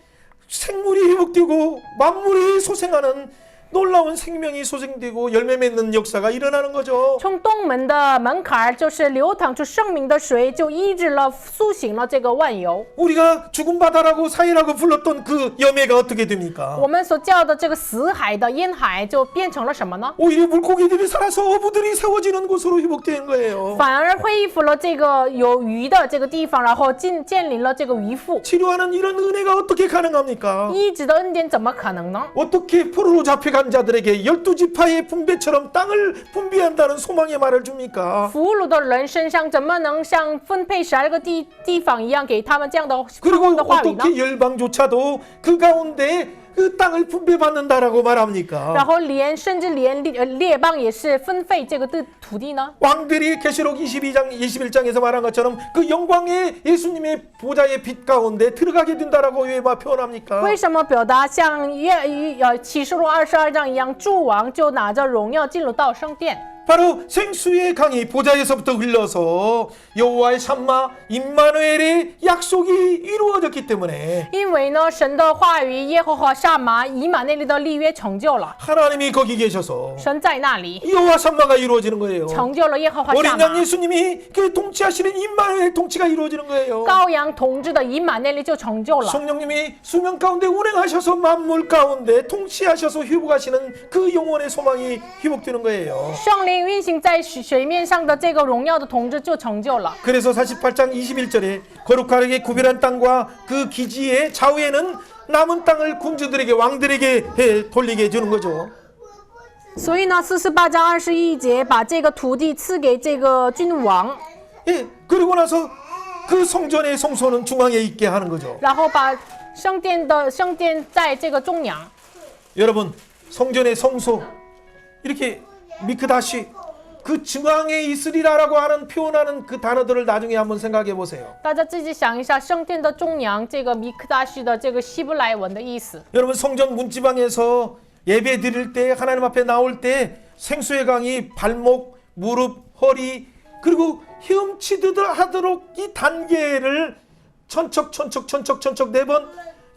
생물이 회복되고 만물이 소생하는 놀라운 생명이 소생되고 열매 맺는 역사가 일어나는 거죠. 从东门的门槛就是流淌出生命的水，就医治了、苏醒了这个万有。 우리가 죽은 바다라고 사해라고 불렀던 그 염해가 어떻게 됩니까? 我们所叫的这个死海的烟海，就变成了什么呢？ 오히려 물고기들이 살아서 어부들이 세워지는 곳으로 회복되는 거예요. 反而恢复了这个有鱼的这个地方，然后建立了这个渔夫。 치료하는 이런 은혜가 어떻게 가능합니까? 医治的恩典怎么可能呢？ 어떻게 포로로 잡혀간 자들에게 12지파의 분배처럼 땅을 분배한다는 소망의 말을 줍니까? 俘虏的人身上怎么能像分配12个地方一样给他们这样的盼 그리고 望的话语呢？ 어떻게 열방조차도 그 가운데 그 땅을 분배받는다라고 말합니까? 然后甚至连列邦也是分配这个土地呢？ 왕들이 계시록 22장 21장에서 말한 것처럼 그 영광의 예수님의 보좌의 빛 가운데 들어가게 된다라고 왜 표현합니까? 为什么表达像启示录22章一样，诸王就拿着荣耀进入到圣殿？ 바로 생수의 강이 보좌에서부터 흘러서 여호와의 샴마 임마누엘의 약속이 이루어졌기 때문에 因为呢，神的话语耶和华沙玛以马内利的立约成就了， 하나님이 거기 계셔서 神在那里 여호와 샴마가 이루어지는 거예요. 成就了耶和华沙 어린 양 玛。 예수님이 그 통치하시는 임마누엘 통치가 이루어지는 거예요. 羔羊统治的以马内利就成就了。 성령님이 수면 가운데 운행하셔서 만물 가운데 통치하셔서 회복하시는 그 영혼의 소망이 회복되는 거예요. 圣灵运行在水面上的这个荣耀的统治就成就了。 그래서 48장 21절에 거룩하게 구별한 땅과 그 기지의 좌우에는 남은 땅을 군주들에게 왕들에게 돌리게 해주는 거죠. 所以呢，48章21节把这个土地赐给这个君王， 예, 그리고 나서 그 성전의 성소는 중앙에 있게 하는 거죠. 然后把圣殿在这个中央。 여러분 성전의 성소 이렇게 미크다시 그 중앙에 있으리라라고 하는 표현하는 그 단어들을 나중에 한번 생각해 보세요. 大家自己想一下，圣殿的中央这个米克大西的这个希伯来文的意思。 여러분 성전 문지방에서 예배 드릴 때 하나님 앞에 나올 때 생수의 강이 발목, 무릎, 허리 그리고 헤엄치듯 하도록 이 단계를 천척 4번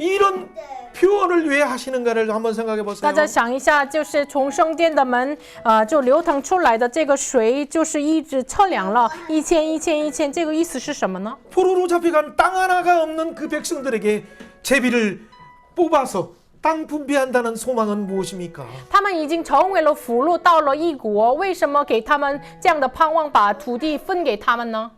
이런 표현을 왜 하시는가를 한번 생각해 大 보세요. 家想一下，就是从圣殿的门，就流淌出来的这个水，就是一直测量了1000，这个意思是什么呢？ 포로로 잡혀간 땅 하나가 없는 그 백성들에게 제비를 뽑아서 땅 분배한다는 소망은 무엇입니까? 他们已经成为了俘虏，到了异国，为什么给他们这样的盼望，把土地分给他们呢？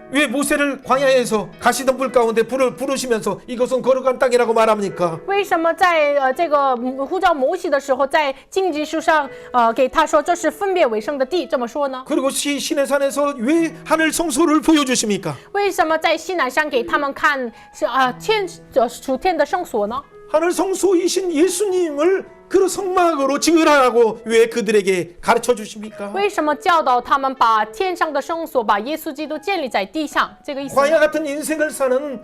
왜 모세를 광야에서 가시던 불 가운데 불을 부르시면서 이것은 거룩한 땅이라고 말합니까? 为什么在这个呼召摩西的时候，在荆棘树上给他说这是分别为圣的地，这么说呢？ 그리고 시내산에서 왜 하늘 성소를 보여주십니까? 为什么在西南山给他们看是属天的圣所呢？ 하늘 성소이신 예수님을 그 성막으로 지으라고 왜 그들에게 가르쳐 주십니까? 为什么教导他们把天上的圣所，把耶稣基督建立在地上？这个意思呢。 광야 같은 인생을 사는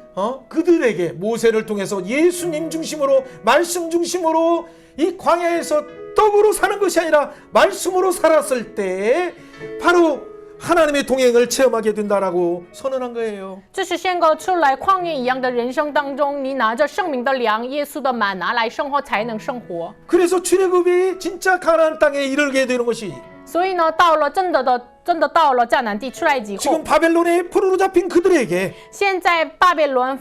그들에게 모세를 통해서 예수님 중심으로 말씀 중심으로 이 광야에서 떡으로 사는 것이 아니라 말씀으로 살았을 때 바로 하나님의 동행을 체험하게 된다라고 선언한 거예요. 这是宣告出来旷野一样的人生当中，你拿着圣名的粮，耶稣的满拿来生活，才能生活。 그래서 출애굽이 진짜 가나안 땅에 이르게 되는 것이 所以呢，真的到了迦南地出埃及后， 지금 바벨론의 포로로 잡힌 그들에게 现在巴比伦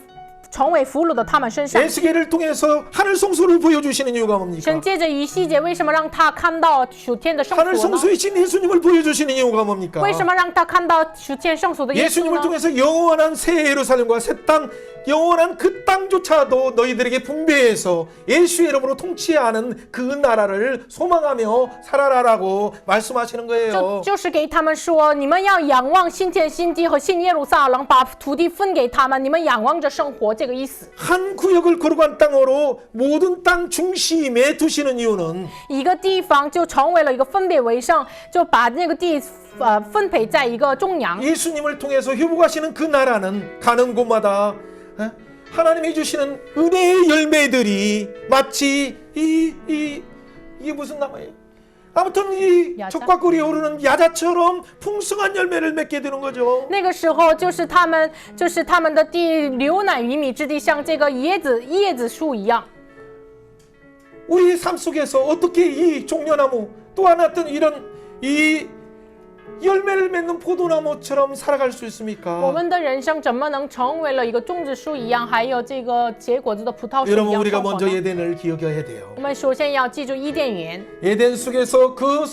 成为俘虏的他们身上， 에스겔을 통해서 하늘 성소를 보여주시는 이유가 뭡니까? 神借着以西结，为什么让他看到属天的圣 하늘 所呢？ 성소이신 예수님을 보여주시는 이유가 뭡니까? 为什么让他看到属天圣所的耶稣 예수님을 呢？ 통해서 영원한 새 예루살렘과 새 땅, 영원한 그 땅조차도 너희들에게 분배해서 예수의 이름으로 통치하는 그 나라를 소망하며 살아라라고 말씀하시는 거예요. 就是给他们说，你们要仰望新天新地和新耶路撒冷，把土地分给他们，你们仰望着生活，这个意思。 한 구역을 거룩한 땅으로 모든 땅 중심에 두시는 이유는 一个地方就成为了一个分别为圣，就把那个地分配在一个中央。 예수님을 통해서 회복하시는 그 나라는 가는 곳마다 하나님이 주시는 은혜의 열매들이 마치 이게 무슨 나무예요? 아무튼 이 야자? 적과꿀이 오르는 야자처럼 풍성한 열매를 맺게 되는 거죠. 那个时候就是他们的地流奶于米之地，像这个椰子树一样。 우리 삶 속에서 어떻게 이 종려나무 또 하나 어떤 이런 이 열매를 맺는 포도나무처럼 살아갈 수 我 있습니까? 们的人生怎么能成为了一个种植树一样，还有这个结果子的葡萄树一 여러분 样 우리가 生活 먼저 呢？ 에덴을 기억해야 돼요. 我们首先要记住伊甸园， 에덴 속에서 그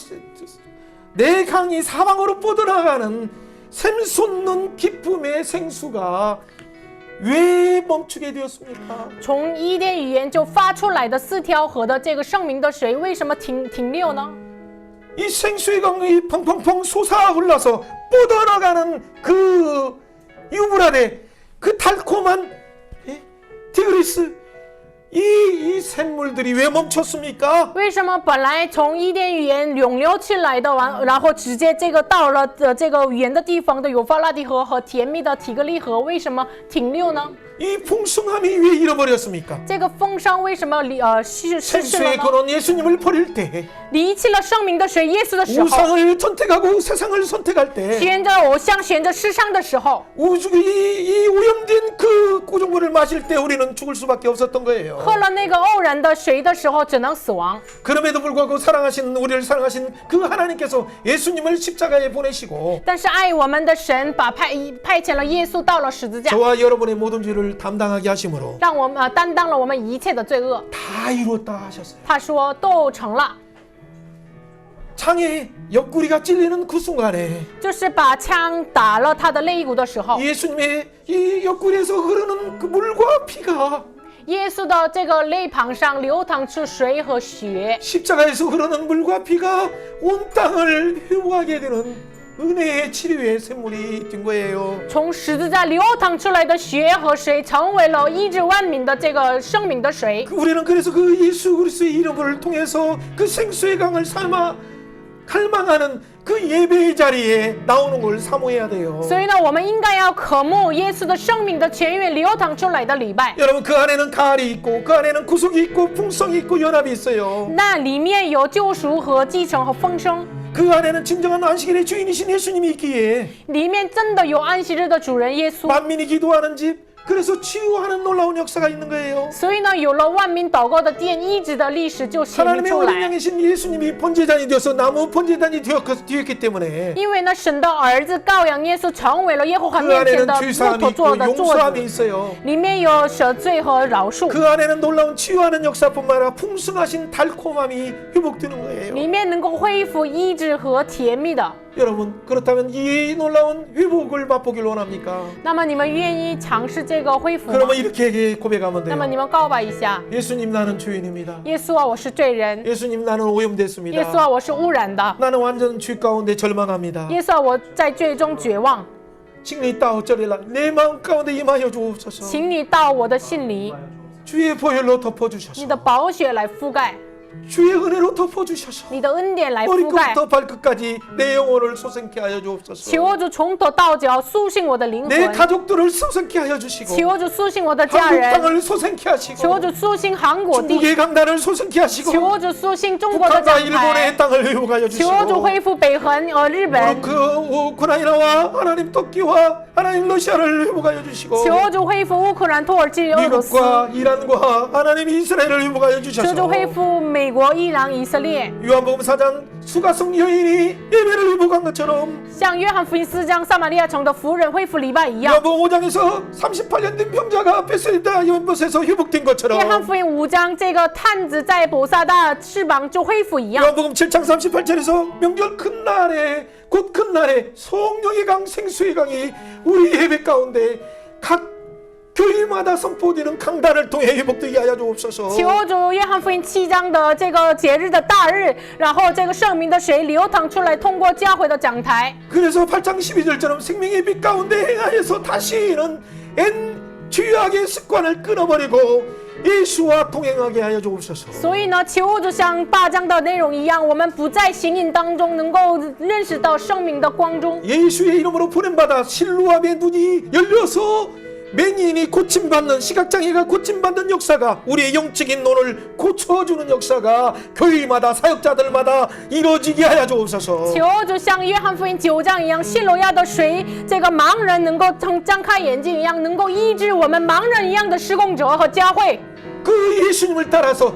내 강이 사방으로 뻗어나가는 샘솟는 기쁨의 생수가 왜 멈추게 되었습니까? 从伊甸园就发出来的4条河的这个圣明的水，为什么停留呢？ 이 생수의 강이 펑펑펑 솟아 흘러서 뻗어나가는 그 유브라데 그 달콤한 티그리스 이 샘물들이 왜 멈췄습니까? 为什么本来从伊甸园涌流起来的然后直接这个到了这个远的地方的幼发拉底河和甜蜜的提格利河，为什么停留呢？ 이 풍성함이 왜 잃어버렸습니까? 这个丰盛为什么失去了 생수의 呢？ 근원 예수님을 버릴 때 离弃了圣明的水耶稣的时候， 우상을 선택하고 세상을 선택할 때 选择偶像，选择世上的时候， 이 오염된 그 고종물을 마실 때 우리는 죽을 수밖에 없었던 거예요. 喝了那个偶然的水的时候，只能死亡。 그럼에도 불구하고 우리를 사랑하신 그 하나님께서 예수님을 십자가에 보내시고 但是爱我们的神把派遣了耶稣到了十字架， 저와 여러분의 모든 죄를 담당하게 하심으로 让我们担当了我们一切的罪恶。 다 이루었다 하셨어요. 他说都成了， 창에 옆구리가 찔리는 그 순간에 就是把枪打了他的肋骨的时候， 예수님의 이 옆구리에서 흐르는 그 물과 피가 耶稣的这个肋旁上流淌出水和血， 십자가에서 흐르는 물과 피가 온 땅을 회복하게 되는 은혜의 치료의 샘물이 된 거예요. 从十字架流淌出来的血和水，成为了医治万民的这个生命的水。 우리는 그래서 그 예수 그리스도의 이름을 통해서 그 생수의 강을 삶아 갈망하는 그 예배의 자리에 나오는 걸 사모해야 돼요. 所以呢，我们应该要渴慕耶稣的生命的泉源流淌出来的礼拜。 여러분 그 안에는 가을이 있고 그 안에는 구속이 있고 풍성이 있고 연합이 있어요. 那里面有救赎和继承和丰盛， 그 안에는 진정한 안식일의 주인이신 예수님이 있기에 里面真的有安息日的主人耶稣。 만민이 기도하는 집 그래서 치유하는 놀라운 역사가 있는 거예요. 所以呢，有了万民祷告的殿医治的历史就显明 하나님의 出 어린 来。 양이신 예수님이 번제단이 되어서 나무 번제단이 되었기 때문에 因为呢，神的儿子羔羊耶稣成为了耶和华 그 面前 안에는 的木 죄사함이 头 있고 做的桌 용서함이 子， 있어요. 里面有赦罪和饶恕， 그 안에는 놀라운 치유하는 역사뿐만 아니라 풍성하신 달콤함이 회복되는 거예요. 里面能够恢复医治和甜蜜的。 여러분 그렇다면 이 놀라운 회복을 맛보길 원합니까? 那么你们愿意尝试这个恢复吗？ 그러면 이렇게 고백하면 那么 돼요. 你们告白一下， 예수님 나는 죄인입니다. 耶稣啊，我是罪人； 예수님 나는 耶稣 오염됐습니다. 啊，我是污染的； 나는 완전 죄 가운데 절망합니다. 耶稣啊，我在罪中绝望， 칭리 따오쩌리라 내 마음 가운데 임하여 주옵소서. 请你到我的心里， 주의 보혈로 你 덮어주셔서 的宝血来覆盖， 주의 은혜로 덮어주셔서 你的恩典来覆盖。 머리끝부터 발끝까지 내 영혼을 솟게 하여 주옵소서. 求主从头到脚苏醒我的灵 내 魂， 가족들을 솟게 하여 주시고 求主苏醒我的家 한국 人， 땅을 솟게 하시고 求主苏醒韩国地， 중국의 강단을 솟게 하시고 求主苏醒中国的 북한과 港 일본의 台， 땅을 회복하여 求主 주시고 恢复北韩日本， 그 우크라이나와 하나님 터키와 하나님 러시아를 회복하여 주시고 求主恢复乌克兰、土耳其、俄罗斯， 미국과 이란과 하나님 이스라엘을 회복하여 求 주셔서 主恢复美国、伊朗、以色列， 요한복음 4장 수가성 여인이 예배를 회복한 것처럼 像约翰福音4章撒玛利亚城的妇人恢复礼拜一样。 요한복음 5장에서 38년 된 병자가 베세다 연못에서 회복된 约翰 것처럼 福音5章，这个探子在伯撒大翅膀就恢复一样。 요한복음 7장 38절에서 명절 큰 날에 곧 큰 날에 성령의 강 생수의 강이 우리 예배 가운데 각 교회마다 선포되는 강단을 통해 회복되게 하여 주옵소서. 求主，约翰福音7章的这个节日的大日，然后这个圣明的水流淌出来，通过教会的讲台。 그래서 8장 12절처럼 생명의 빛 가운데 행하여서 다시는 죄악의 습관을 끊어버리고 예수와 동행하게 하여 주옵소서. 所以呢，求主像8章的内容一样，我们不在行淫当中，能够认识到生命的光中。 예수의 이름으로 보냄받아 실로암의 눈이 열려서 맹인이 고침받는 시각장애가 고침받는 역사가 우리의 영적인 눈을 고쳐주는 역사가 교회마다 사역자들마다 이루어지게 하여 주옵소서. 求主像约翰福音9章一样，希罗亚的水，这个盲人能够张开眼睛一样，能够医治我们盲人一样的施工者和教会。 그 예수님을 따라서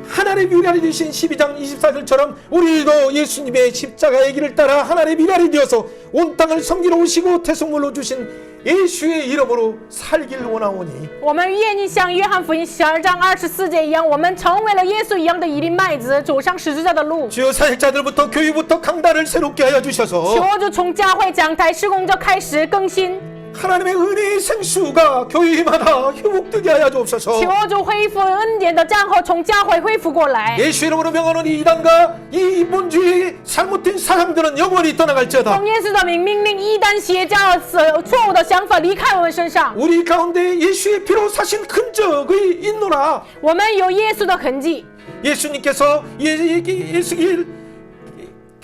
하나님의 미랄이 되신 12장 24절처럼 우리도 예수님의 십자가의 길을 따라 하나님의 미랄이 되어서 온 땅을 섬기러 오시고 태송물로 주신 예수의 이름으로 살길 원하오니 我们愿意像约翰福音12章24节一样，我们成为了耶稣一样的一粒麦子，走上十字架的路。 주여 사역자들부터 교회부터 강단을 새롭게 하여 주셔서 求主从教会讲台施工就开始更新， 하나님의 은혜의 생수가 교회마다 회복되게 하여 주옵소서. 求主恢复恩典的账号从教会恢复过来。 예수 이름으로 명하는 이 이단과 이 본주의 잘못된 사람들은 영원히 떠나갈지어다. 奉耶稣的名命令异端邪教错误的想法离开我们身上。 우리 가운데 예수의 피로 사신 흔적이 있노라. 我们有耶稣的痕迹。 예수님께서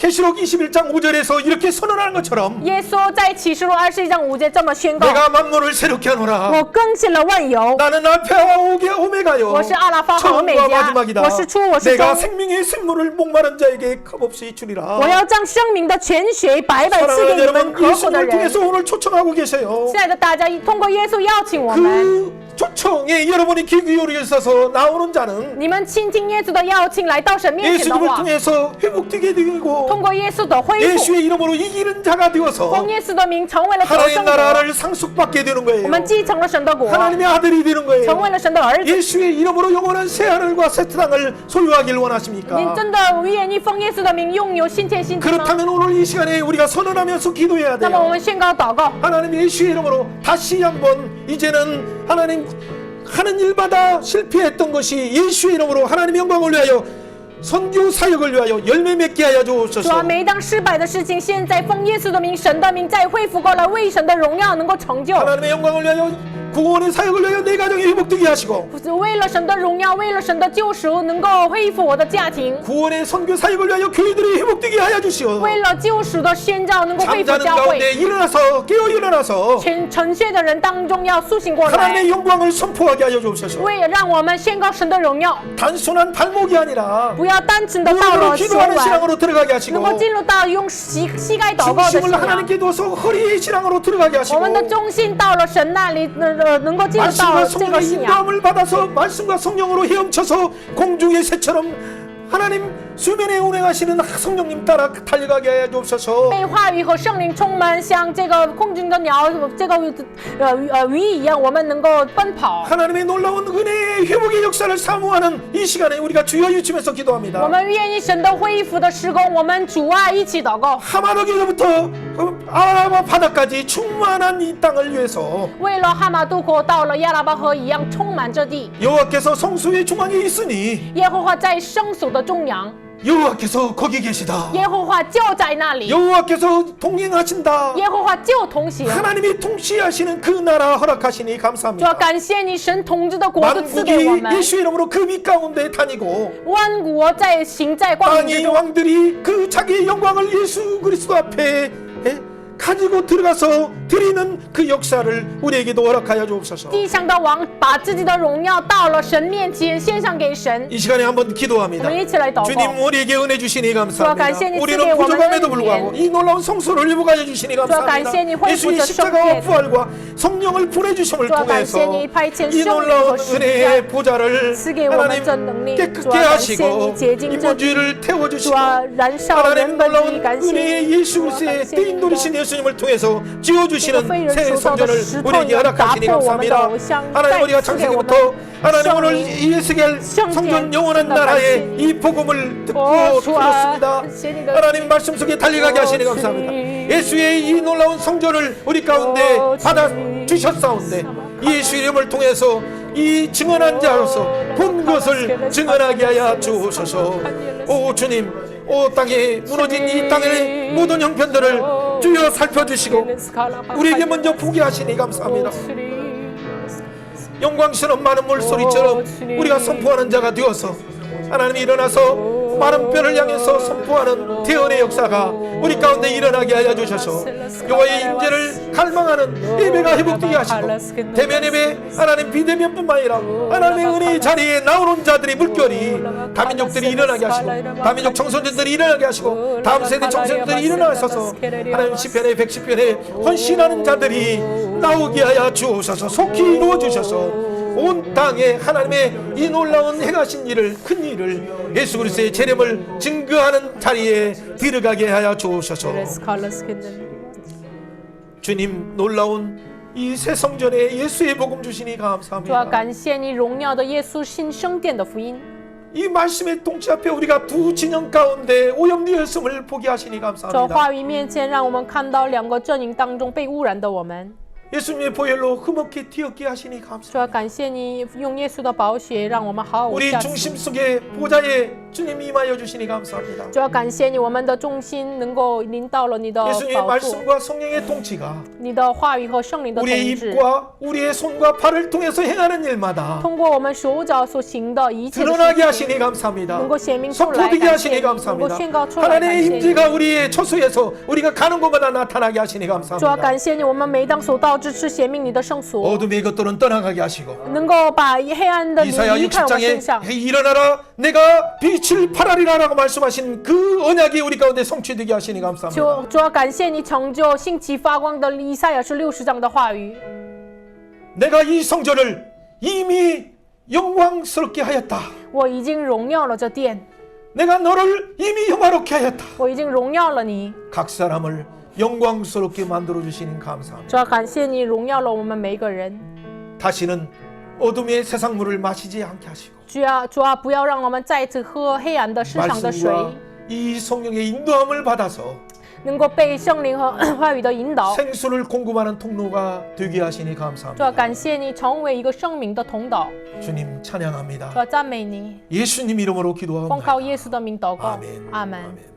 계시록 21장 5절에서 이렇게 선언하는 것처럼 耶稣在启示录21章5节这么宣告： 내가 만물을 새롭게 하노라. 我更新了万有， 나는 알파와 오메가요. 我是阿拉法和欧美 처음과 加， 마지막이다. 我是初，我是 내가 终。 생명의 샘물을 목마른 자에게 값없이 주리라. 我要将生命的泉水白白赐给 사랑하는 你们 여러분, 渴慕的 예수님을 人。 통해서 오늘 초청하고 계세요. 亲爱的大家，通过耶稣邀请我们， 그 초청에 여러분이 귀 기울여 있어서 나오는 자는 你们倾听耶稣的邀请，来到神面前的 예수님을 话， 통해서 회복되게 되고 通过耶稣的恢复， 예수의 이름으로 이기는 자가 되어서 奉耶稣的名成为了得 하나님 胜者， 나라를 상속받게 되는 我 거예요. 们继承了神的国， 하나님의 아들이 되는 成 거예요. 为了神的儿子。 예수의 이름으로 영원한 새하늘과 새 땅을 소유하길 你 원하십니까? 真的愿意奉耶稣的名拥有新天新地吗？ 그렇다면 오늘 이 시간에 우리가 선언하면서 기도해야 那么我 돼요. 们宣告祷告， 하나님 예수의 이름으로 다시 한번 이제는 하나님 하는 일마다 실패했던 것이 예수의 이름으로 하나님 영광을 위하여 선교 사역을 위하여 열매 맺게 하여 主啊， 주옵소서. 每一当失败的事情，现在奉耶稣的名、神的名再恢复过来，为神的荣耀能够成就。 하나님의 영광을 위하여 구원의 사역을 위하여 내 가정이 회복되게 하시고 为了神的荣耀，为了神的救赎，能够恢复我的家庭； 구원의 선교 사역을 위하여 교회들이 회복되게 하여 주시오. 为了救赎的宣召能够恢复 잠자는 教 가운데 会， 일어나서 깨어 일어나서 沉睡的人当中要苏醒过来， 하나님의 영광을 선포하게 하여 주옵소서. 为了让我们宣告神的荣耀， 단순한 발목이 아니라 不要单纯的到 무릎으로 了手 기도하는 腕， 신앙으로 들어가게 能 하시고 够进入到用膝盖祷告的信 중심을 仰。 하나님께 둬서 허리의 신앙으로 들어가게 我 하시고 们的中心到了神那里，能够进入到 말씀과 这个 성령의 信仰。 인도함을 받아서 말씀과 성령으로 헤엄쳐서 공중의 새처럼 하나님 수면에 운행하시는 성령님 따라 달려가게 하여 주옵소서. 被话语和圣灵充满，像这个空中的鸟，这个鱼一样，我们能够奔跑。 하나님의 놀라운 은혜의 회복의 역사를 사모하는 이 시간에 우리가 주여 유치면서 我 기도합니다. 们愿意神的恢复的施工，我们主啊一起祷告。 하마노기로부터 아라바 바다까지 충만한 이 땅을 위해서 为了哈马渡口到了亚拉巴河一样充满这地， 여호와께서 성소의 중앙에 있으니 耶和华在圣所的中央， 여호와께서 거기 계시다. 耶和华就在那里， 여호와께서 동행하신다. 耶和华就同行。 하나님이 통치하시는 그 나라 허락하시니 主要 감사합니다. 感谢你，神统治的国度赐给我 만국이 们， 예수 이름으로 그 밑 가운데 다니고 万国在行在光明之 땅의 中。 왕들이 그 자기의 영광을 예수 그리스도 앞에 가지고 들어가서 드리는 그 역사를 우리에게도 허락하여 주옵소서. 地上的王把自己的荣耀到了神面前献上给神。 이 시간에 한번 我 기도합니다. 们一起来祷告。 주님 우리에게 은혜 주시니 감사합니다. 감사합니다. 우리는 부족함에도 불구하고 이 놀라운 성소를 회복하여 주시니 감사합니다. 감사합니다. 예수의 십자가와 부활과 성령을 보내주심을 통해서 이 놀라운 은혜의 보좌를 하나님 깨끗게 하시고 인본주의를 태워주시고 하나님 놀라운 은혜의 예수 그리스도의 떼인돌이신 예수님을 통해서 지어주시는 새 성전을 우리에게 허락하시니 감사합니다. 하나님 우리가 창세기부터 하나님 오늘 이 에스겔 성전 영원한 나라의 이 복음을 듣고 들었습니다. 하나님 말씀 속에 달려가게 하시니 감사합니다. 예수의 이 놀라운 성전을 우리 가운데 받아 주셨사온데 예수 이름을 통해서 이 증언한 자로서 본 것을 증언하게 하여 주옵소서. 오 주님, 오 땅에 무너진 이 땅의 모든 형편들을 주여 살펴주시고 우리에게 먼저 보게 하시니 감사합니다. 영광스러운 많은 물소리처럼 우리가 선포하는 자가 되어서 하나님이 일어나서 마른 뼈를 향해서 선포하는 대언의 역사가 우리 가운데 일어나게 하여 주셔서 여호와의 임재를 갈망하는 예배가 회복되게 하시고 대면 예배 하나님 비대면뿐만 아니라 하나님의 은혜의 자리에 나오는 자들이 물결이 다민족들이 일어나게 하시고 다민족 청소년들이 일어나게 하시고 다음 세대 청소년들이 일어나셔서 하나님 시편에 110편에 헌신하는 자들이 나오게 하여 주옵소서. 속히 이루어 주셔서 온 땅에 하나님의 이 놀라운 행하신 일을 큰 일을 예수 그리스도의 재림을 증거하는 자리에 들어가게 하여 주옵소서. 주님 놀라운 이 새 성전에 예수의 복음 주시니 主要 감사합니다. 感谢你荣耀的耶稣新圣殿的福音。 이 말씀의 통치 앞에 우리가 두 진영 가운데 오염되었음을 보게 하시니 在 감사합니다. 话语面前，让我们看到两个阵营当中被污染的我们。 예수님의 보혈로 흠없게 튀었게 하시니 감사합니다. 主要感谢你用耶稣的宝血，让我们好好 우리 下 중심 去。 속에 보좌에 주님 임하여 주시니 감사합니다. 主要感谢你，我们的重心能够临到了你的 예수님의 宝座， 말씀과 성령의 통치가 你的话语和圣灵的统 우리의 治， 입과 우리의 손과 발을 통해서 행하는 일마다 通过我们手脚所行的一切的 드러나게 事 하시니 감사합니다. 能够显明出来， 선포되게 感谢 하시니 你，能够 감사합니다. 宣告出来，感 하나님의 谢你。 임재가 우리의 처소에서 우리가 가는 곳마다 나타나게 하시니 主要 감사합니다. 感谢你，我们每当所到之处显明你的圣所， 어둠의 것들은 떠나가게 하시고 能够把黑暗的灵 이사야 离开我们身 60장에 上。 일어나라 내가 빛을 발하리라라고 말씀하신 그 언약이 우리 가운데 성취되게 하시니 감사합니다. 主要感谢你成就兴起发光的以赛亚是60章的话语。 내가 이 성전을 이미 영광스럽게 하였다. 我已经荣耀了这殿， 내가 너를 이미 영화롭게 하였다. 我已经荣耀了你。 각 사람을 영광스럽게 만들어 주시니 감사합니다. 主要感谢你荣耀了我们每一个人。 다시는 어둠의 세상 물을 마시지 않게 하시고 主要不要让我们再次喝黑暗的世上的水， 말씀과 이 성령의 인도함을 받아서 能够被圣灵和话语的引导。 생수를 공급하는 통로가 되게 하시니 主要 감사합니다. 感谢你成为一个生命的通道。 주님 찬양합니다. 主要赞美你， 예수님 이름으로 奉 기도하옵나이다. 靠耶稣的名祷告 아멘. 阿门。 아멘.